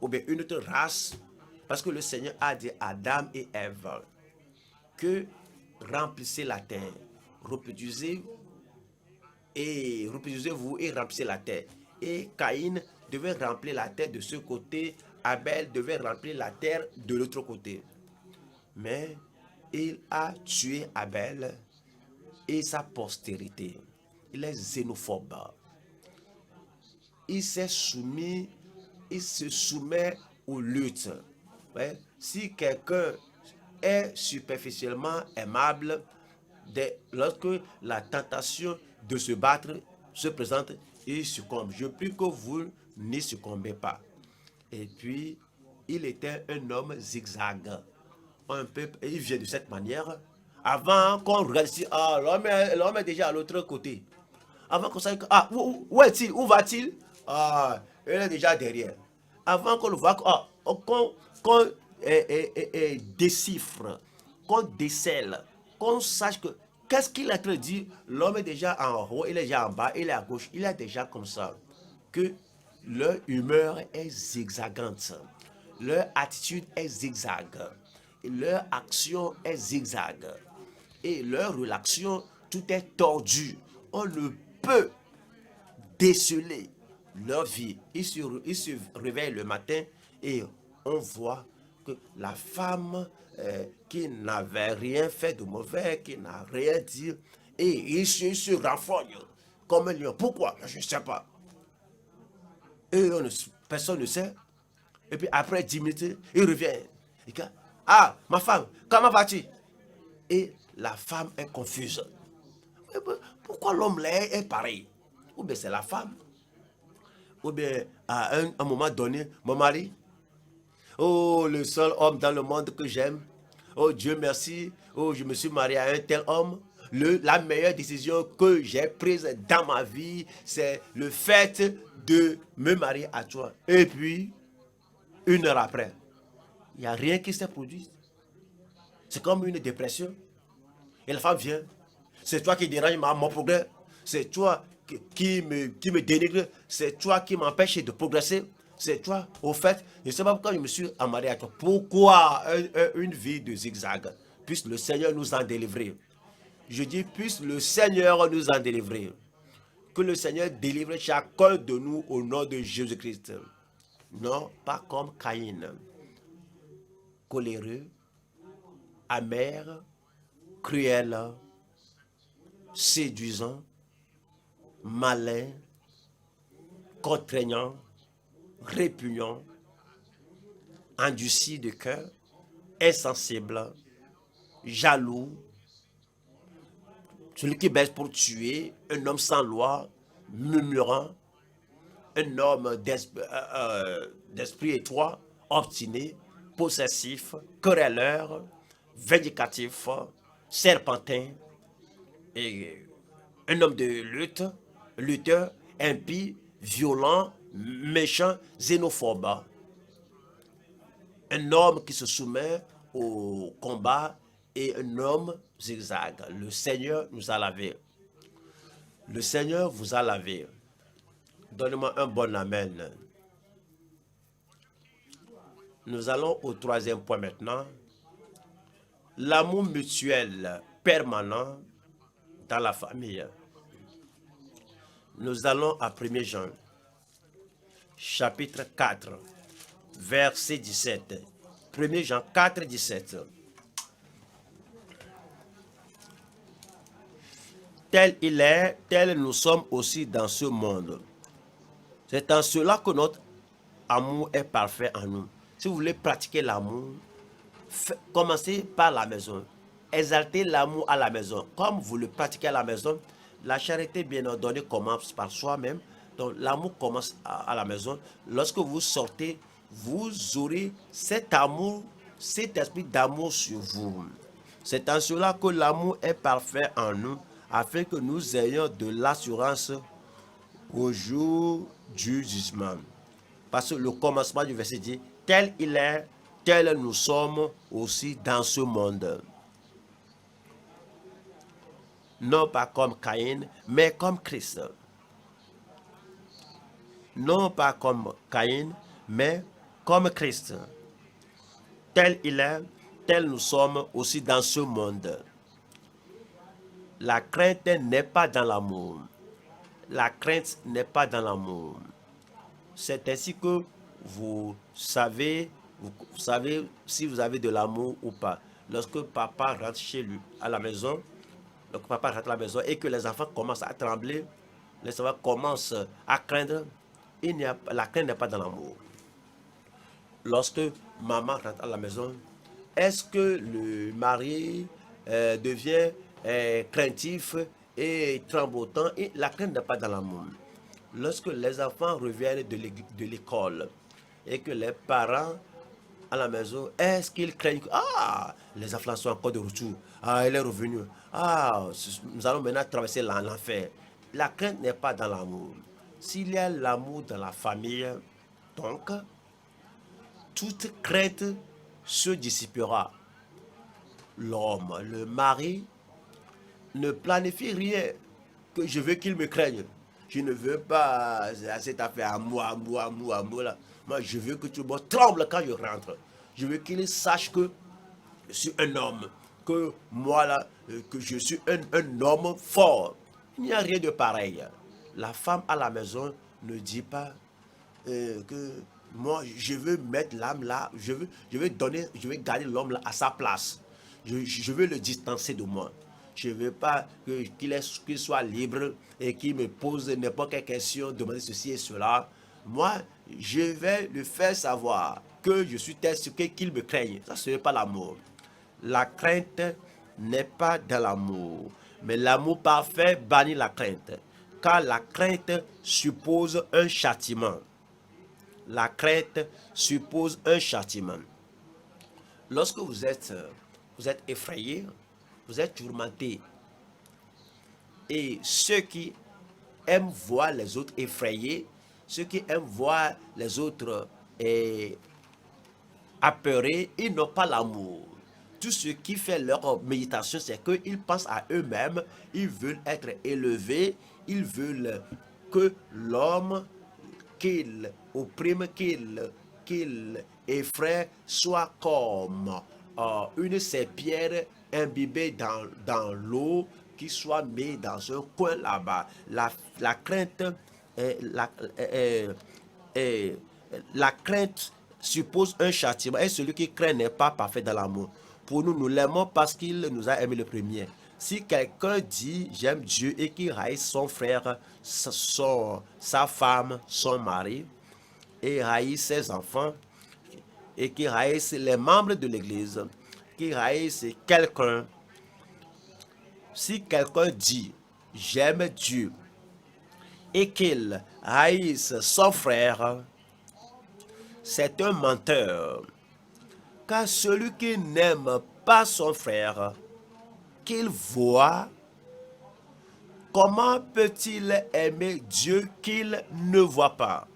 ou bien une autre race, parce que le Seigneur a dit à Adam et Ève que remplissez la terre, reproduisez et reproduisez-vous et remplissez la terre. Et Caïn devait remplir la terre de ce côté, Abel devait remplir la terre de l'autre côté. Mais il a tué Abel et sa postérité. Il est xénophobe. Il s'est soumis, il se soumet aux luttes. Ouais. Si quelqu'un est superficiellement aimable, lorsque la tentation de se battre se présente, il succombe. Je prie que vous n'y succombez pas. Et puis, il était un homme zigzag. Il vient de cette manière. Avant qu'on regarde ici, ah, l'homme est déjà à l'autre côté. Avant qu'on sache, ah, où est-il? Où va-t-il? Ah, il est déjà derrière. Avant qu'on le voit, ah, qu'on déchiffre, qu'on décèle, qu'on sache que qu'est-ce qu'il a train de dire, l'homme est déjà en haut, il est déjà en bas, il est à gauche, il est déjà comme ça. Que leur humeur est zigzagante, leur attitude est zigzag, et leur action est zigzag, et leur relation, tout est tordu. On ne peut déceler leur vie. Ils se réveillent le matin et on voit que la femme qui n'avait rien fait de mauvais, qui n'a rien dit, et ils se renfognent comme un lion. Pourquoi? Je ne sais pas. Et personne ne sait. Et puis après 10 minutes, il revient. Il dit, ah, ma femme, comment vas-tu? Et la femme est confuse. Pourquoi l'homme là est pareil? Ou bien c'est la femme, ou bien à un moment donné, mon mari, oh, le seul homme dans le monde que j'aime, oh Dieu merci, oh je me suis marié à un tel homme, la meilleure décision que j'ai prise dans ma vie, c'est le fait de me marier à toi. Et puis, 1 heure après, il n'y a rien qui s'est produit. C'est comme une dépression. Et la femme vient, c'est toi qui dérange mon progrès, c'est toi qui me dénigre, c'est toi qui m'empêche de progresser, c'est toi. Au fait, je ne sais pas pourquoi je me suis marié à toi. Pourquoi une vie de zigzag? Puisse le Seigneur nous en délivrer. Je dis, puisse le Seigneur nous en délivrer. Que le Seigneur délivre chacun de nous au nom de Jésus-Christ. Non, pas comme Caïn. Coléreux, amer, cruel, séduisant, malin, contraignant, répugnant, endurci de cœur, insensible, jaloux, celui qui baisse pour tuer, un homme sans loi, murmurant, un homme d'esprit étroit, obstiné, possessif, querelleur, vindicatif, serpentin, et un homme de lutte, lutteur, impie, violent, méchant, xénophobe. Un homme qui se soumet au combat et un homme zigzag. Le Seigneur nous a lavé. Le Seigneur vous a lavé. Donnez-moi un bon amen. Nous allons au 3e point maintenant. L'amour mutuel permanent dans la famille. Nous allons à 1 Jean, chapitre 4, verset 17. 1 Jean 4, 17. Tel il est, tel nous sommes aussi dans ce monde. C'est en cela que notre amour est parfait en nous. Si vous voulez pratiquer l'amour, commencez par la maison. Exaltez l'amour à la maison. Comme vous le pratiquez à la maison, la charité bien ordonnée commence par soi-même. Donc l'amour commence à la maison. Lorsque vous sortez, vous aurez cet amour, cet esprit d'amour sur vous. C'est en cela que l'amour est parfait en nous, afin que nous ayons de l'assurance au jour du jugement. Parce que le commencement du verset dit, tel il est, tel nous sommes aussi dans ce monde. Non pas comme Caïn, mais comme Christ. Non pas comme Caïn, mais comme Christ. Tel il est, tel nous sommes aussi dans ce monde. La crainte n'est pas dans l'amour. La crainte n'est pas dans l'amour. C'est ainsi que vous savez si vous avez de l'amour ou pas. Lorsque papa rentre chez lui à la maison, lorsque papa rentre à la maison et que les enfants commencent à trembler, les enfants commencent à craindre, la crainte n'est pas dans l'amour. Lorsque maman rentre à la maison, est-ce que le mari devient craintif et tremblotant? Et la crainte n'est pas dans l'amour. Lorsque les enfants reviennent de l'école et que les parents à la maison, est-ce qu'ils craignent que, ah, les enfants sont encore de retour, ah, elle est revenue, ah, nous allons maintenant traverser l'enfer. La crainte n'est pas dans l'amour. S'il y a l'amour dans la famille, donc, toute crainte se dissipera. L'homme, le mari, ne planifie rien que je veux qu'il me craigne. Je ne veux pas cette affaire à moi là. Moi, je veux que tout le monde tremble quand je rentre. Je veux qu'il sache que je suis un homme, que moi là, que je suis un homme fort. Il n'y a rien de pareil. La femme à la maison ne dit pas que moi je veux mettre l'âme là, je veux garder l'homme là à sa place. Je veux le distancer de moi. Je ne veux pas qu'il soit libre et qu'il me pose n'importe quelle question, demander ceci et cela. Moi, je vais lui faire savoir que je suis tel qu'il me craigne. Ça, ce n'est pas l'amour. La crainte n'est pas dans l'amour. Mais l'amour parfait bannit la crainte. Car la crainte suppose un châtiment. La crainte suppose un châtiment. Lorsque vous êtes effrayé, vous êtes tourmenté. Et ceux qui aiment voir les autres effrayés, ceux qui aiment voir les autres apeurés, ils n'ont pas l'amour. Tout ce qui fait leur méditation, c'est qu'ils pensent à eux-mêmes, ils veulent être élevés, ils veulent que l'homme qu'il opprime, qu'il effraie, soit comme une serpillère imbibée dans l'eau qui soit mise dans un coin là-bas. La crainte, la crainte suppose un châtiment et celui qui craint n'est pas parfait dans l'amour. Pour nous, nous l'aimons parce qu'il nous a aimé le premier. Si quelqu'un dit j'aime Dieu et qu'il haïsse son frère, sa femme, son mari, et haïsse ses enfants, et qu'il haïsse les membres de l'église, qu'il haïsse quelqu'un, si quelqu'un dit j'aime Dieu et qu'il haïsse son frère, c'est un menteur. Car celui qui n'aime pas son frère, qu'il voit, comment peut-il aimer Dieu qu'il ne voit pas?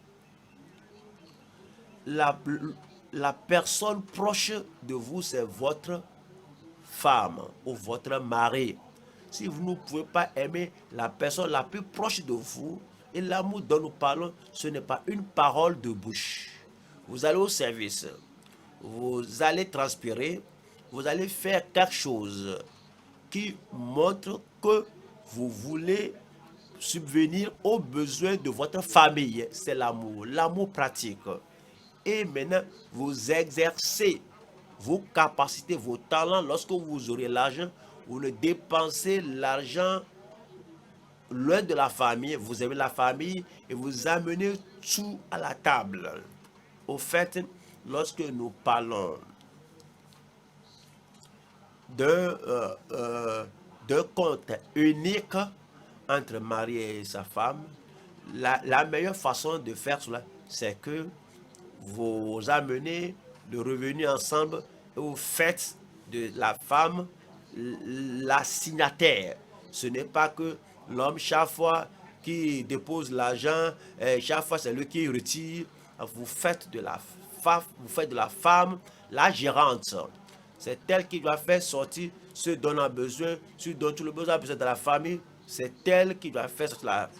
La personne proche de vous, c'est votre femme ou votre mari. Si vous ne pouvez pas aimer la personne la plus proche de vous, et l'amour dont nous parlons, ce n'est pas une parole de bouche. Vous allez au service, vous allez transpirer, vous allez faire quelque chose qui montre que vous voulez subvenir aux besoins de votre famille. C'est l'amour, l'amour pratique. Et maintenant, vous exercez vos capacités, vos talents. Lorsque vous aurez l'argent, vous ne dépensez l'argent loin de la famille. Vous aimez la famille et vous amenez tout à la table. Au fait, lorsque nous parlons d'un compte unique entre mari et sa femme, la meilleure façon de faire cela, c'est que vous amenez le revenu ensemble et vous faites de la femme la signataire. Ce n'est pas que l'homme, chaque fois qui dépose l'argent, chaque fois c'est lui qui retire. Vous faites de la femme la gérante. C'est elle qui doit faire sortir ce dont on a besoin, ce dont tout le monde a besoin de la famille. C'est elle qui doit faire sortir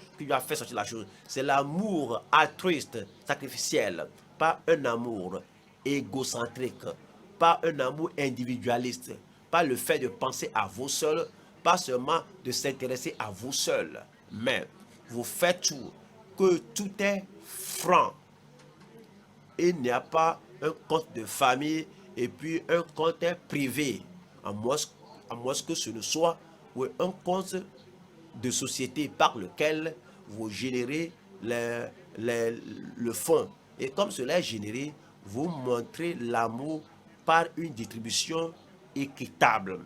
la chose. C'est l'amour altruiste, sacrificiel, pas un amour égocentrique, pas un amour individualiste, pas le fait de penser à vous seul, pas seulement de s'intéresser à vous seul, mais vous faites tout, que tout est franc. Il n'y a pas un compte de famille et puis un compte privé, à moins que ce ne soit un compte de société par lequel vous générez le fonds. Et comme cela est généré, vous montrez l'amour par une distribution équitable.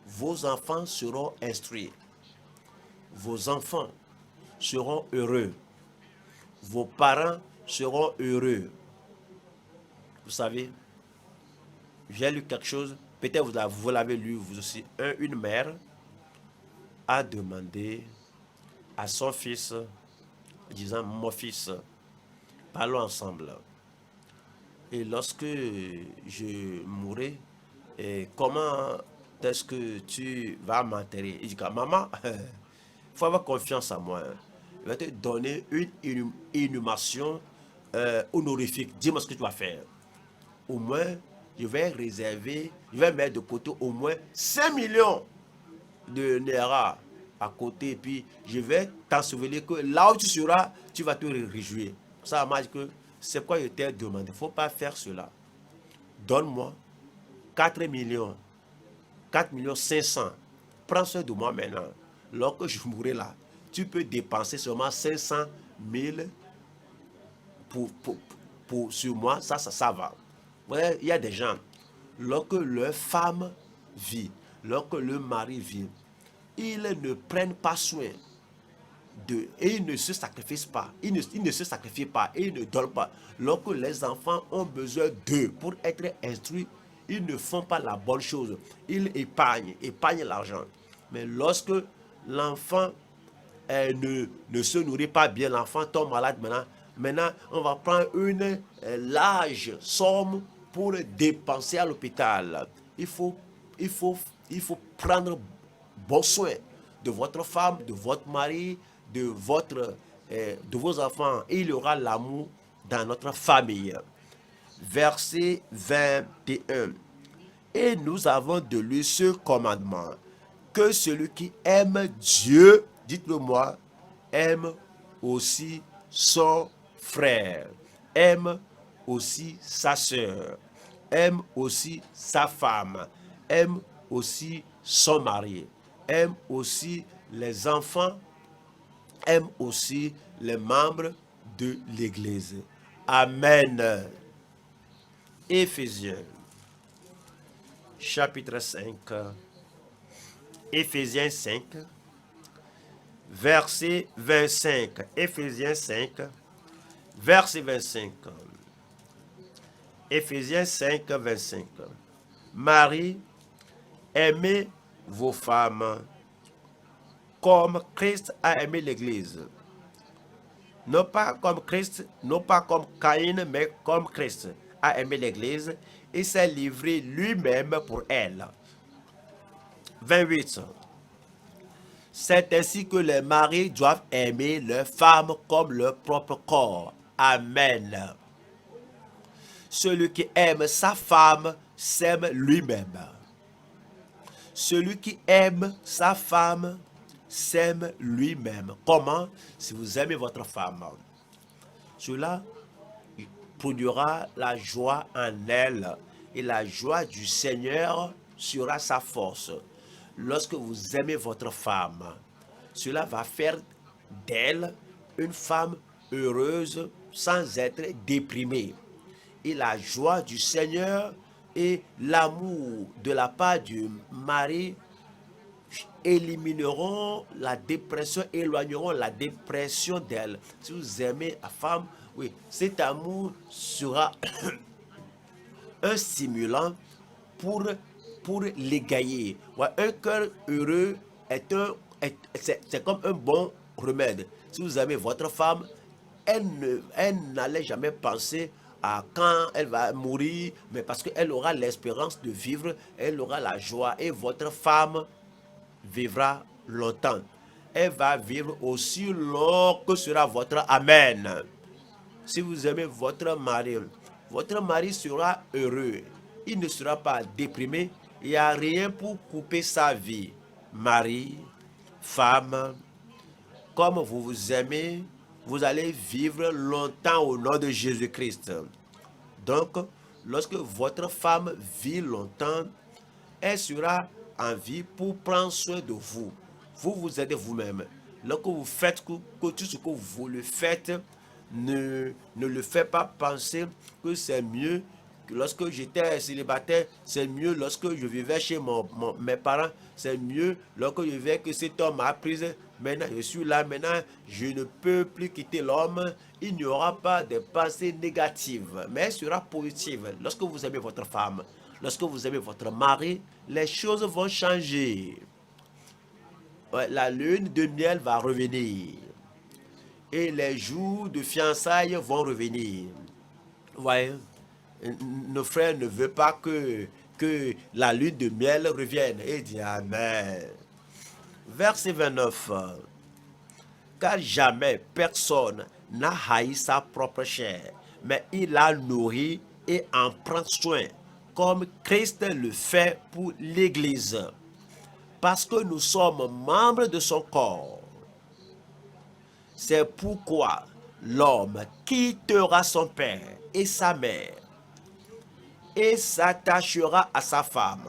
Vos enfants seront instruits. Vos enfants seront heureux. Vos parents seront heureux. Vous savez, j'ai lu quelque chose, peut-être vous l'avez lu vous aussi. Une mère a demandé à son fils, disant, mon fils, parlons ensemble. Et lorsque je mourrai, comment est-ce que tu vas m'enterrer? Il dit, maman, il faut avoir confiance en moi. Je vais te donner une inhumation honorifique. Dis-moi ce que tu vas faire. Au moins, je vais mettre de côté au moins 5 millions de Naira à côté. Et puis, je vais t'ensevelir que là où tu seras, tu vas te réjouir. Ça m'a dit que c'est quoi je t'ai demandé. Il ne faut pas faire cela. Donne-moi 4 millions. 4 millions 500. Prends soin de moi maintenant. Lorsque je mourrai là, tu peux dépenser seulement 500 000 sur moi. Ça va. Ouais, il y a des gens, lorsque leur femme vit, lorsque le mari vit, ils ne prennent pas soin d'eux et ils ne se sacrifient pas. Ils ne se sacrifient pas et ils ne donnent pas. Lorsque les enfants ont besoin d'eux pour être instruits, ils ne font pas la bonne chose. Ils épargnent l'argent. Mais lorsque l'enfant ne se nourrit pas bien, l'enfant tombe malade maintenant on va prendre une large somme pour dépenser à l'hôpital. Il faut prendre bon soin de votre femme, de votre mari, de vos enfants. Et il y aura l'amour dans notre famille. Verset 21. Et nous avons de lui ce commandement, que celui qui aime Dieu, dites-le moi, aime aussi son frère, aime aussi sa soeur, aime aussi sa femme, aime aussi son mari, aime aussi les enfants, aime aussi les membres de l'Église. Amen. Éphésiens, chapitre 5. Éphésiens 5, verset 25. Éphésiens 5, verset 25. Éphésiens 5, 25. Marie, aimez vos femmes comme Christ a aimé l'Église. Non pas comme Christ, non pas comme Caïn, mais comme Christ a aimé l'Église et s'est livré lui-même pour elle. 28. C'est ainsi que les maris doivent aimer leurs femmes comme leur propre corps. Amen. Celui qui aime sa femme s'aime lui-même. Celui qui aime sa femme s'aime lui-même. Comment? Si vous aimez votre femme, cela produira la joie en elle et la joie du Seigneur sera sa force. Lorsque vous aimez votre femme, cela va faire d'elle une femme heureuse sans être déprimée. Et la joie du Seigneur et l'amour de la part du mari élimineront la dépression, éloigneront la dépression d'elle. Si vous aimez la femme, oui, cet amour sera un stimulant pour l'égayer. Ouais, un cœur heureux c'est comme un bon remède. Si vous aimez votre femme, elle n'allait jamais penser à quand elle va mourir, mais parce qu'elle aura l'espérance de vivre, elle aura la joie et votre femme vivra longtemps. Elle va vivre aussi long que sera votre Amen. Si vous aimez votre mari sera heureux. Il ne sera pas déprimé. Il n'y a rien pour couper sa vie. Mari, femme, comme vous vous aimez, vous allez vivre longtemps au nom de Jésus-Christ. Donc, lorsque votre femme vit longtemps, elle sera en vie pour prendre soin de vous. Vous vous aidez vous-même. Lorsque vous faites que tout ce que vous le faites, ne le faites pas penser que c'est mieux. Lorsque j'étais célibataire, c'est mieux lorsque je vivais chez mes parents, c'est mieux lorsque je vivais que cet homme m'a prise. Maintenant, je suis là, maintenant, je ne peux plus quitter l'homme. Il n'y aura pas de pensée négative, mais elle sera positive. Lorsque vous aimez votre femme, lorsque vous aimez votre mari, les choses vont changer. Ouais, la lune de miel va revenir. Et les jours de fiançailles vont revenir. Vous voyez, nos frères ne veulent pas que la lune de miel revienne. Et dit Amen. Verset 29. Car jamais personne n'a haï sa propre chair, mais il la nourrit et en prend soin, comme Christ le fait pour l'Église, parce que nous sommes membres de son corps. C'est pourquoi l'homme quittera son père et sa mère et s'attachera à sa femme,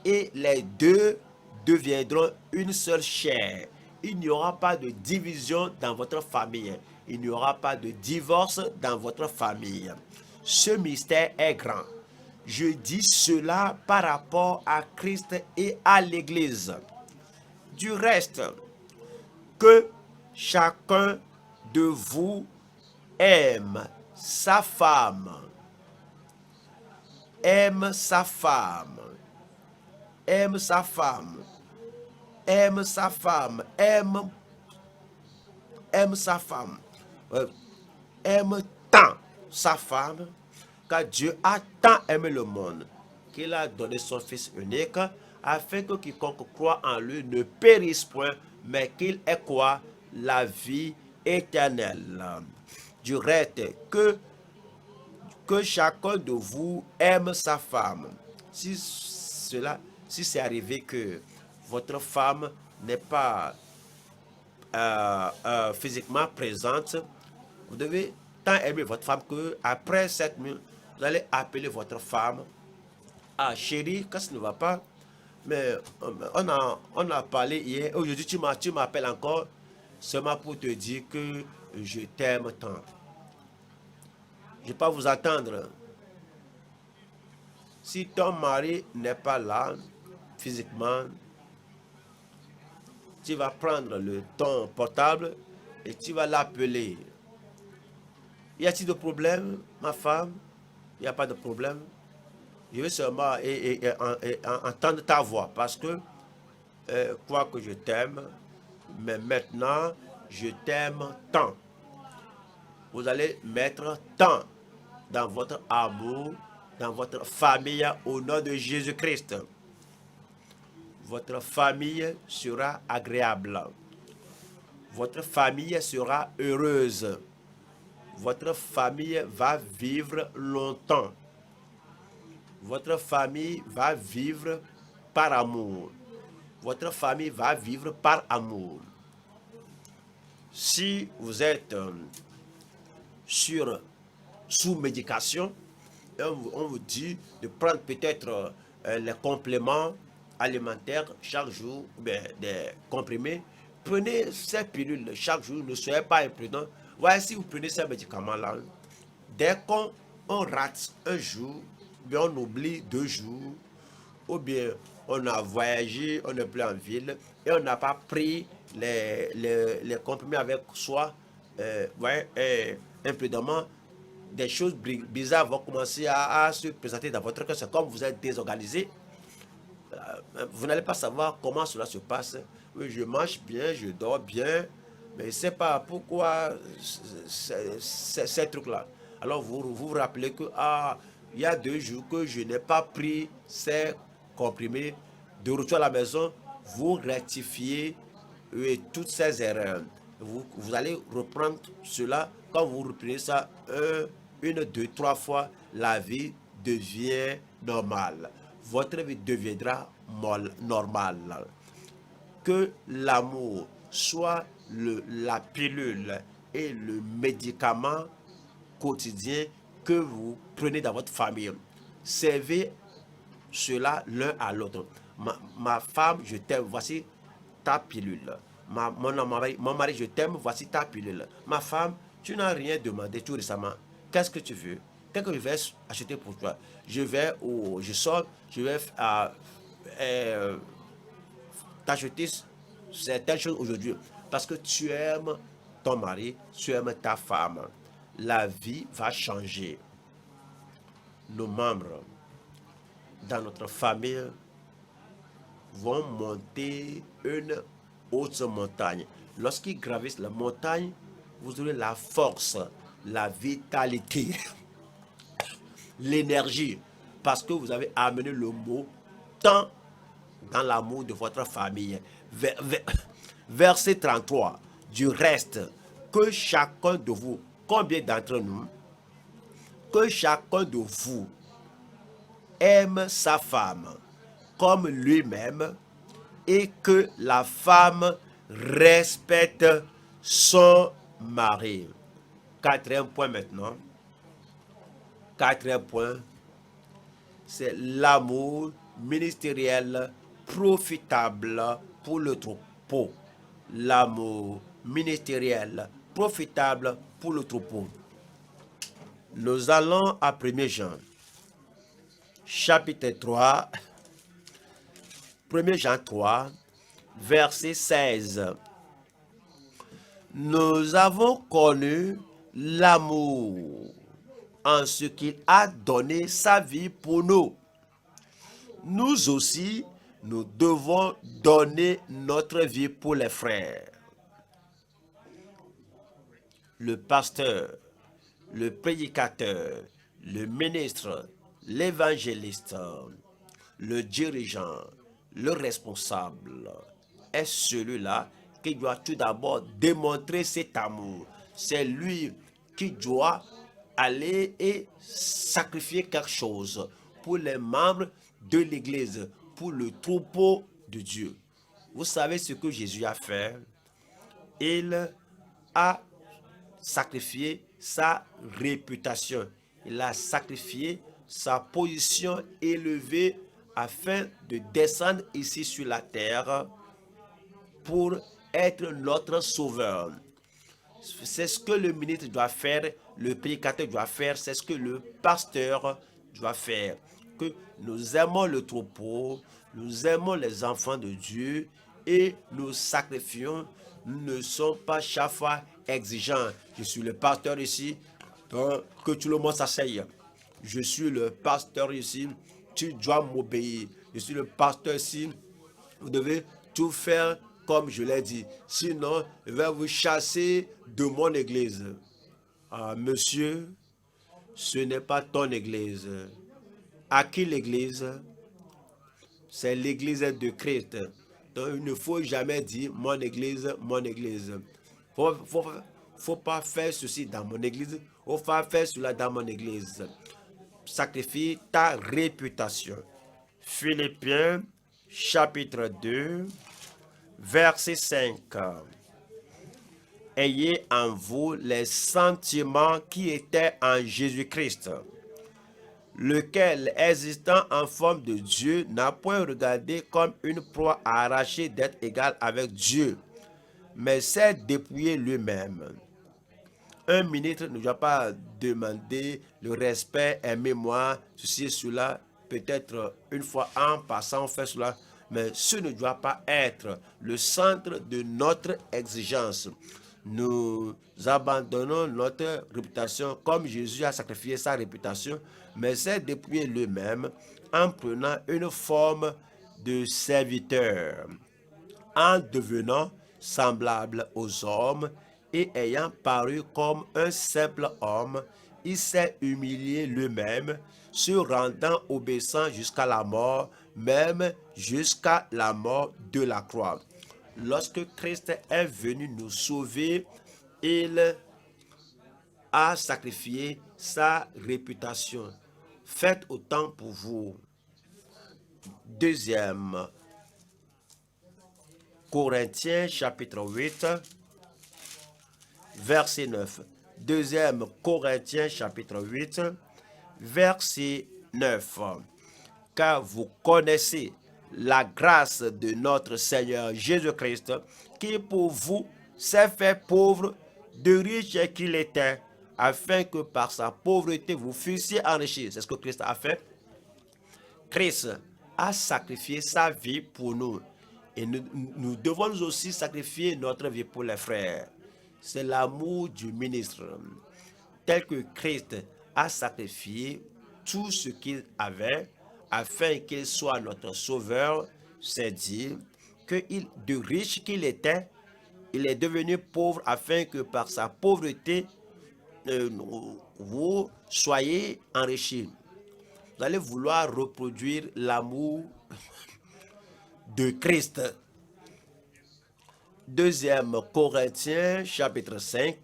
et les deux deviendront une seule chair. Il n'y aura pas de division dans votre famille. Il n'y aura pas de divorce dans votre famille. Ce mystère est grand. Je dis cela par rapport à Christ et à l'Église. Du reste, que chacun de vous aime sa femme, aime sa femme, aime sa femme, aime sa femme, aime sa femme, aime tant sa femme, car Dieu a tant aimé le monde qu'il a donné son Fils unique, afin que quiconque croit en lui ne périsse point, mais qu'il ait quoi? La vie éternelle. Du reste, que chacun de vous aime sa femme. Si c'est arrivé que votre femme n'est pas physiquement présente, vous devez tant aimer votre femme que après 7 minutes, vous allez appeler votre femme. Ah chérie, qu'est-ce qui ne va pas? Mais on a parlé hier. Aujourd'hui, tu m'appelles encore seulement pour te dire que je t'aime tant. Je ne vais pas vous attendre. Si ton mari n'est pas là physiquement, tu vas prendre ton portable et tu vas l'appeler. Y a-t-il de problème, ma femme? Il n'y a pas de problème. Je veux seulement entendre ta voix parce que crois que je t'aime, mais maintenant je t'aime tant. Vous allez mettre tant dans votre amour, dans votre famille au nom de Jésus-Christ. Votre famille sera agréable. Votre famille sera heureuse. Votre famille va vivre longtemps. Votre famille va vivre par amour. Votre famille va vivre par amour. Si vous êtes sous médication, on vous dit de prendre peut-être les compléments alimentaires chaque jour, bien, des comprimés. Prenez ces pilules chaque jour, ne soyez pas imprudent. Voyez, si vous prenez ces médicaments-là, dès qu'on rate un jour, bien on oublie 2 jours, ou bien on a voyagé, on n'est plus en ville, et on n'a pas pris les comprimés avec soi, imprudemment, des choses bizarres vont commencer à se présenter dans votre cœur. C'est comme vous êtes désorganisé. Vous n'allez pas savoir comment cela se passe. Oui, je mange bien, je dors bien, mais je ne sais pas pourquoi ces trucs-là. Alors vous rappelez que il y a 2 jours que je n'ai pas pris ces comprimés. De retour à la maison, vous rectifiez toutes ces erreurs. Vous allez reprendre cela. Quand vous reprenez ça 1, 2, 3 fois, la vie devient normale. Votre vie deviendra normale. Que l'amour soit la pilule et le médicament quotidien que vous prenez dans votre famille. Servez cela l'un à l'autre. Ma femme, je t'aime, voici ta pilule. Mon mari, je t'aime, voici ta pilule. Ma femme, tu n'as rien demandé tout récemment. Qu'est-ce que tu veux? Qu'est-ce que je vais acheter pour toi? Je sors, je vais t'acheter certaines choses aujourd'hui. Parce que tu aimes ton mari, tu aimes ta femme. La vie va changer. Nos membres dans notre famille vont monter une haute montagne. Lorsqu'ils gravissent la montagne, vous aurez la force, la vitalité, l'énergie, parce que vous avez amené le mot tant dans l'amour de votre famille. Verset 33. Du reste, que chacun de vous, combien d'entre nous, que chacun de vous aime sa femme comme lui-même et que la femme respecte son mari. Quatrième point maintenant. Quatrième point, c'est l'amour ministériel profitable pour le troupeau. L'amour ministériel profitable pour le troupeau. Nous allons à 1 Jean, chapitre 3, 1 Jean 3, verset 16. Nous avons connu l'amour en ce qu'il a donné sa vie pour nous. Nous aussi, nous devons donner notre vie pour les frères. Le pasteur, le prédicateur, le ministre, l'évangéliste, le dirigeant, le responsable est celui-là qui doit tout d'abord démontrer cet amour. C'est lui qui doit aller et sacrifier quelque chose pour les membres de l'Église, pour le troupeau de Dieu. Vous savez ce que Jésus a fait? Il a sacrifié sa réputation. Il a sacrifié sa position élevée afin de descendre ici sur la terre pour être notre sauveur. C'est ce que le ministre doit faire, le prédicateur doit faire, c'est ce que le pasteur doit faire. Que nous aimons le troupeau, nous aimons les enfants de Dieu et nous sacrifions. Nous ne sommes pas chaque fois exigeants. Je suis le pasteur ici, donc que tout le monde s'asseye. Je suis le pasteur ici, tu dois m'obéir. Je suis le pasteur ici, vous devez tout faire comme je l'ai dit. Sinon, je vais vous chasser de mon église. Ah, monsieur, ce n'est pas ton église. À qui l'église? C'est l'église de Christ. Donc, il ne faut jamais dire mon église, mon église. Faut pas faire ceci dans mon église. Faut pas faire cela dans mon église. Sacrifie ta réputation. Philippiens, chapitre 2, verset 5. Ayez en vous les sentiments qui étaient en Jésus-Christ, lequel, existant en forme de Dieu, n'a point regardé comme une proie à arracher d'être égal avec Dieu, mais s'est dépouillé lui-même. Un ministre ne doit pas demander le respect, aimez-moi, ceci et cela, peut-être une fois en passant, on fait cela, mais ce ne doit pas être le centre de notre exigence. Nous abandonnons notre réputation comme Jésus a sacrifié sa réputation, mais s'est dépouillé lui-même en prenant une forme de serviteur, en devenant semblable aux hommes, et ayant paru comme un simple homme, il s'est humilié lui-même, se rendant obéissant jusqu'à la mort, même jusqu'à la mort de la croix. Lorsque Christ est venu nous sauver, il a sacrifié sa réputation. Faites autant pour vous. Deuxième Corinthiens chapitre 8, verset 9. Deuxième Corinthiens chapitre 8, verset 9. Car vous connaissez la grâce de notre Seigneur Jésus-Christ, qui pour vous s'est fait pauvre, de riche qu'il était, afin que par sa pauvreté vous fussiez enrichis. C'est ce que Christ a fait. Christ a sacrifié sa vie pour nous. Et nous devons aussi sacrifier notre vie pour les frères. C'est l'amour du ministre. Tel que Christ a sacrifié tout ce qu'il avait afin qu'il soit notre sauveur, c'est dire que de riche qu'il était, il est devenu pauvre afin que par sa pauvreté, vous soyez enrichis. Vous allez vouloir reproduire l'amour de Christ. Deuxième Corinthiens chapitre 5.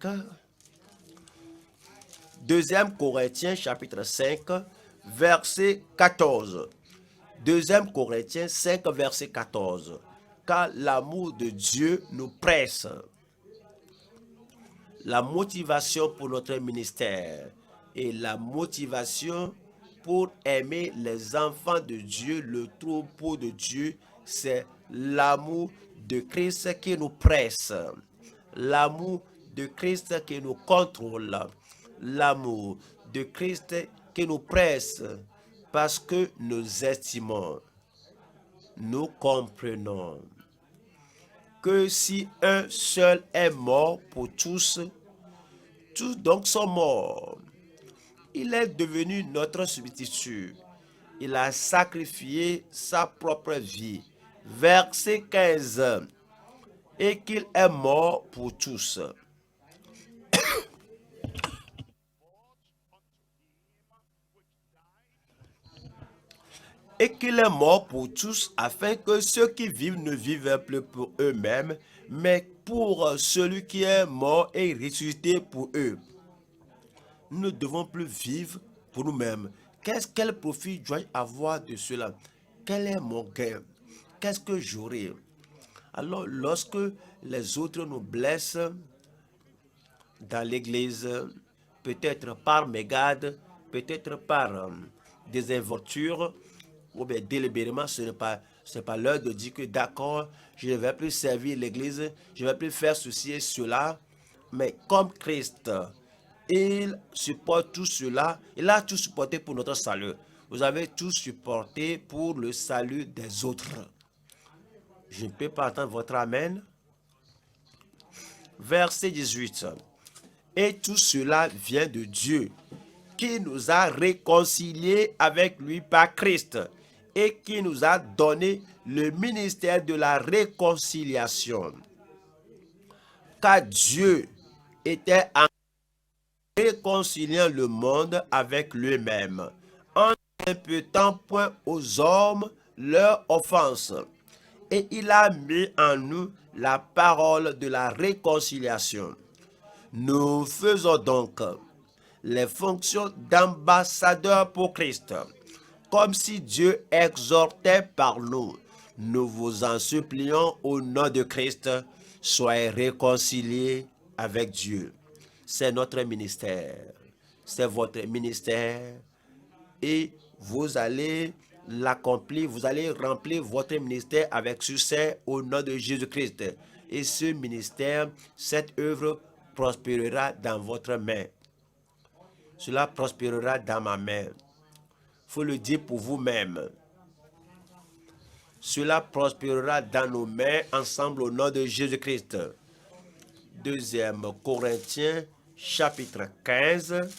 Deuxième Corinthiens chapitre 5, verset 14. Deuxième Corinthiens 5, verset 14. Car l'amour de Dieu nous presse. La motivation pour notre ministère et la motivation pour aimer les enfants de Dieu, le troupeau de Dieu, c'est l'amour de Christ qui nous presse. L'amour de Christ qui nous contrôle. L'amour de Christ qui nous presse parce que nous estimons, nous comprenons que si un seul est mort pour tous, tous donc sont morts. Il est devenu notre substitut. Il a sacrifié sa propre vie. Verset 15. Et qu'il est mort pour tous. Et qu'il est mort pour tous, afin que ceux qui vivent ne vivent plus pour eux-mêmes, mais pour celui qui est mort et ressuscité pour eux. Nous ne devons plus vivre pour nous-mêmes. Quel profit dois-je avoir de cela? Quel est mon gain? Qu'est-ce que j'aurai? Alors, lorsque les autres nous blessent dans l'église, peut-être par mégarde, peut-être par désinvolture, ou bien délibérément, ce n'est pas l'heure de dire que d'accord, je ne vais plus servir l'église, je ne vais plus faire ceci et cela. Mais comme Christ, il supporte tout cela, il a tout supporté pour notre salut. Vous avez tout supporté pour le salut des autres. Je ne peux pas entendre votre amen. Verset 18. Et tout cela vient de Dieu, qui nous a réconciliés avec lui par Christ et qui nous a donné le ministère de la réconciliation. Car Dieu était en réconciliant le monde avec lui-même, en n'imputant point aux hommes leurs offenses. Et il a mis en nous la parole de la réconciliation. Nous faisons donc les fonctions d'ambassadeurs pour Christ, comme si Dieu exhortait par nous. Nous vous en supplions au nom de Christ, soyez réconciliés avec Dieu. C'est notre ministère, c'est votre ministère et vous allez l'accomplir, vous allez remplir votre ministère avec succès au nom de Jésus-Christ. Et ce ministère, cette œuvre prospérera dans votre main. Cela prospérera dans ma main. Il faut le dire pour vous-même. Cela prospérera dans nos mains ensemble au nom de Jésus-Christ. Deuxième Corinthiens chapitre 15.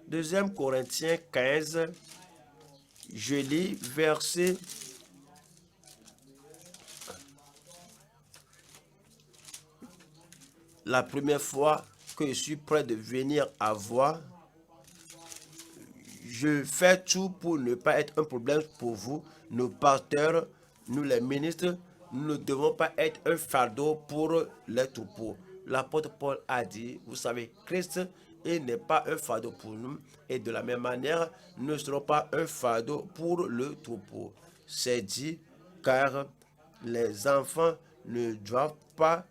Deuxième Corinthiens 15. Je lis verset 1. la première fois que je suis prêt de venir à voir, je fais tout pour ne pas être un problème pour vous. Nos pasteurs, nous les ministres, nous ne devons pas être un fardeau pour les troupeaux. L'apôtre Paul a dit, vous savez, Christ, il n'est pas un fardeau pour nous. Et de la même manière, nous ne serons pas un fardeau pour le troupeau. C'est dit, car les enfants ne doivent pas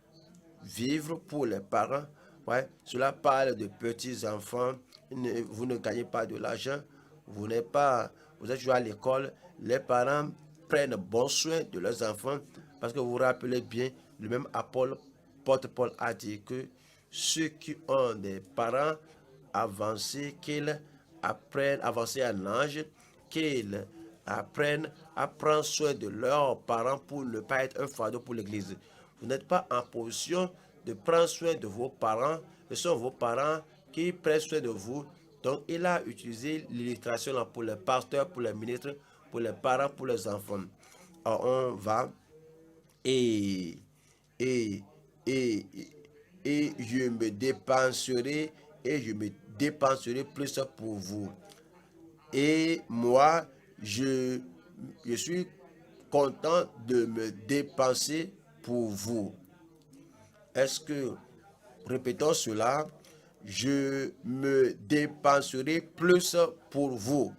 vivre pour les parents. Ouais, cela parle de petits enfants. Vous ne gagnez pas de l'argent. Vous n'êtes pas, vous êtes toujours à l'école. Les parents prennent bon soin de leurs enfants parce que vous vous rappelez bien, le même apôtre Paul a dit que ceux qui ont des parents avancés, qu'ils apprennent, avancés en âge, qu'ils apprennent à prendre soin de leurs parents pour ne pas être un fardeau pour l'Église. Vous n'êtes pas en position de prendre soin de vos parents. Ce sont vos parents qui prennent soin de vous. Donc, il a utilisé l'illustration pour les pasteurs, pour les ministres, pour les parents, pour les enfants. Alors, on va et, et, et, et je me dépenserai plus pour vous. Et moi, je suis content de me dépenser pour vous. Est-ce que, répétons cela, je me dépenserai plus pour vous.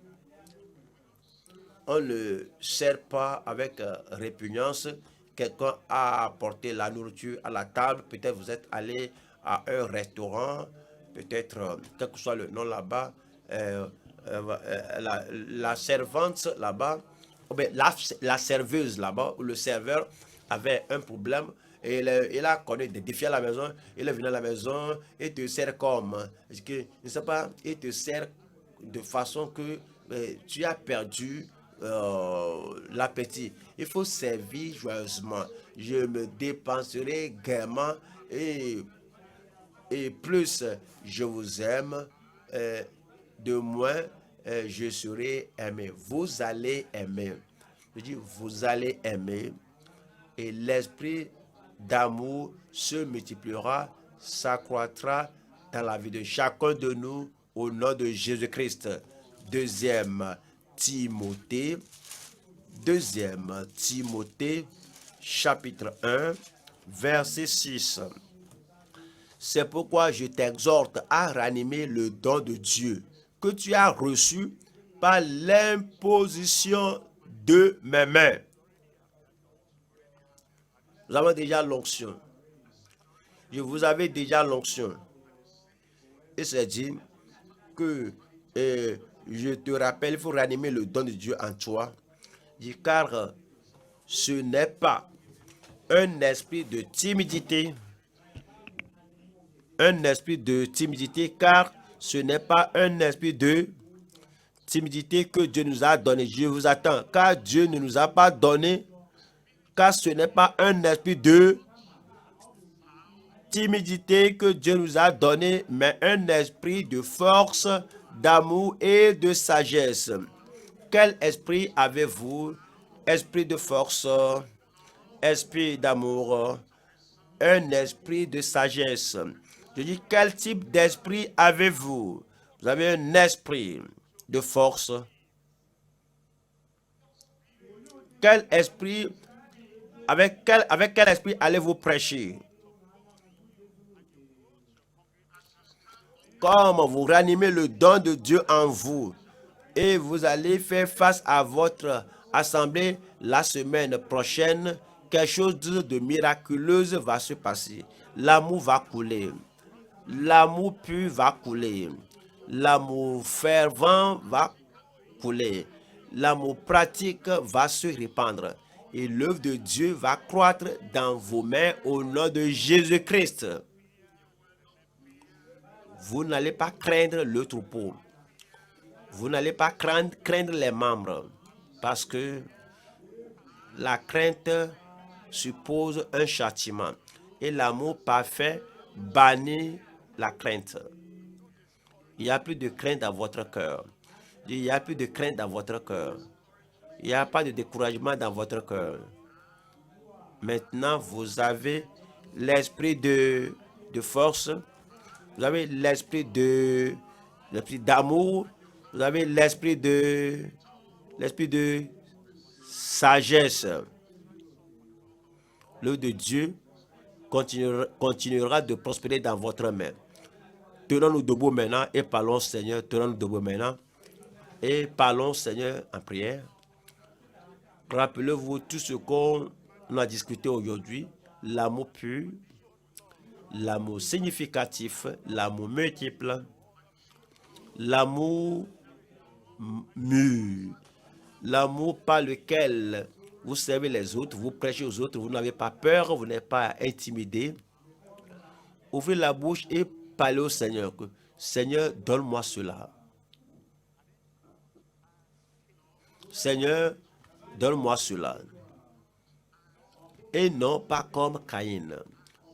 On ne sert pas avec répugnance. Quelqu'un a apporté la nourriture à la table. Peut-être vous êtes allé à un restaurant. Peut-être, quel que soit le nom là-bas, la servante là-bas, ou bien la serveuse là-bas, ou le serveur avait un problème. Et il a connu des défis à la maison. Il est venu à la maison et te sert comme. Que, ne sais pas, il te sert de façon que tu as perdu l'appétit. Il faut servir joyeusement. Je me dépenserai gaiement et plus je vous aime, de moins je serai aimé. Vous allez aimer. Je dis, vous allez aimer et l'esprit d'amour se multipliera, s'accroîtra dans la vie de chacun de nous au nom de Jésus-Christ. Deuxième Timothée, chapitre 1, verset 6. C'est pourquoi je t'exhorte à ranimer le don de Dieu que tu as reçu par l'imposition de mes mains. Nous avons déjà l'onction. Vous avez déjà l'onction. Et c'est dit que je te rappelle, il faut ranimer le don de Dieu en toi. Car ce n'est pas un esprit de timidité. Car ce n'est pas un esprit de timidité que Dieu nous a donné. Je vous attends. Car Dieu ne nous a pas donné. Car ce n'est pas un esprit de timidité que Dieu nous a donné, mais un esprit de force, d'amour et de sagesse. Quel esprit avez-vous? Esprit de force, esprit d'amour, un esprit de sagesse. Je dis, quel type d'esprit avez-vous? Vous avez un esprit de force. Quel esprit, avec quel esprit allez-vous prêcher? Comme vous ranimez le don de Dieu en vous et vous allez faire face à votre assemblée la semaine prochaine, quelque chose de miraculeux va se passer. L'amour va couler. L'amour pur va couler. L'amour fervent va couler. L'amour pratique va se répandre. Et l'œuvre de Dieu va croître dans vos mains au nom de Jésus-Christ. Vous n'allez pas craindre le troupeau. Vous n'allez pas craindre les membres. Parce que la crainte suppose un châtiment. Et l'amour parfait bannit la crainte. Il n'y a plus de crainte dans votre cœur. Il n'y a plus de crainte dans votre cœur. Il n'y a pas de découragement dans votre cœur. Maintenant, vous avez l'esprit de force, vous avez l'esprit d'amour, vous avez l'esprit de sagesse. L'œuvre de Dieu continuera de prospérer dans votre main. Tenons-nous debout maintenant et parlons, Seigneur, tenons-nous debout maintenant et parlons, Seigneur, en prière. Rappelez-vous tout ce qu'on a discuté aujourd'hui, l'amour pur, l'amour significatif, l'amour multiple, l'amour mûr, l'amour par lequel vous servez les autres, vous prêchez aux autres, vous n'avez pas peur, vous n'êtes pas intimidé. Ouvrez la bouche et parlez au Seigneur. Seigneur, donne-moi cela. Seigneur, donne-moi cela. Et non pas comme Caïn.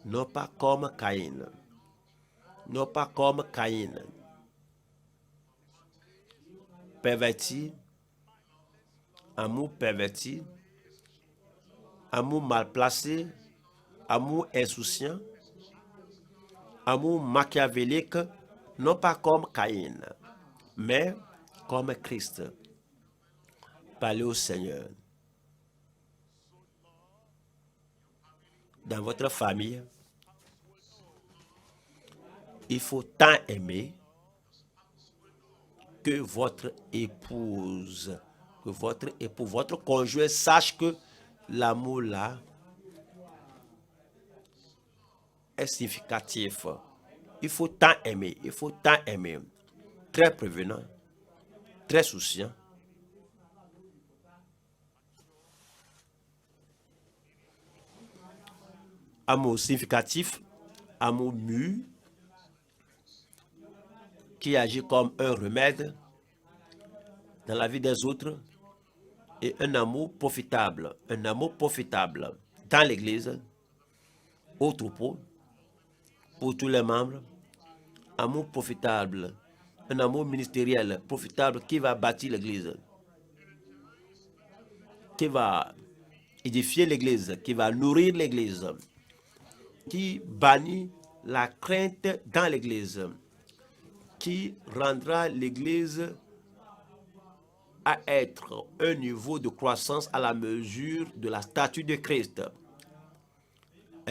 Non pas comme Caïn. Non pas comme Caïn. Perverti. Amour perverti. Amour mal placé. Amour insouciant. Amour machiavélique. Non pas comme Caïn, mais comme Christ. Parlez au Seigneur. Dans votre famille, il faut tant aimer que votre épouse, votre conjoint sache que l'amour là est significatif. Il faut tant aimer, Très prévenant, très souciant. Amour significatif, amour mûr, qui agit comme un remède dans la vie des autres, et un amour profitable dans l'église, au troupeau, pour tous les membres, amour profitable, un amour ministériel profitable qui va bâtir l'église, qui va édifier l'église, qui va nourrir l'église, qui bannit la crainte dans l'église, qui rendra l'église à être un niveau de croissance à la mesure de la statue de Christ.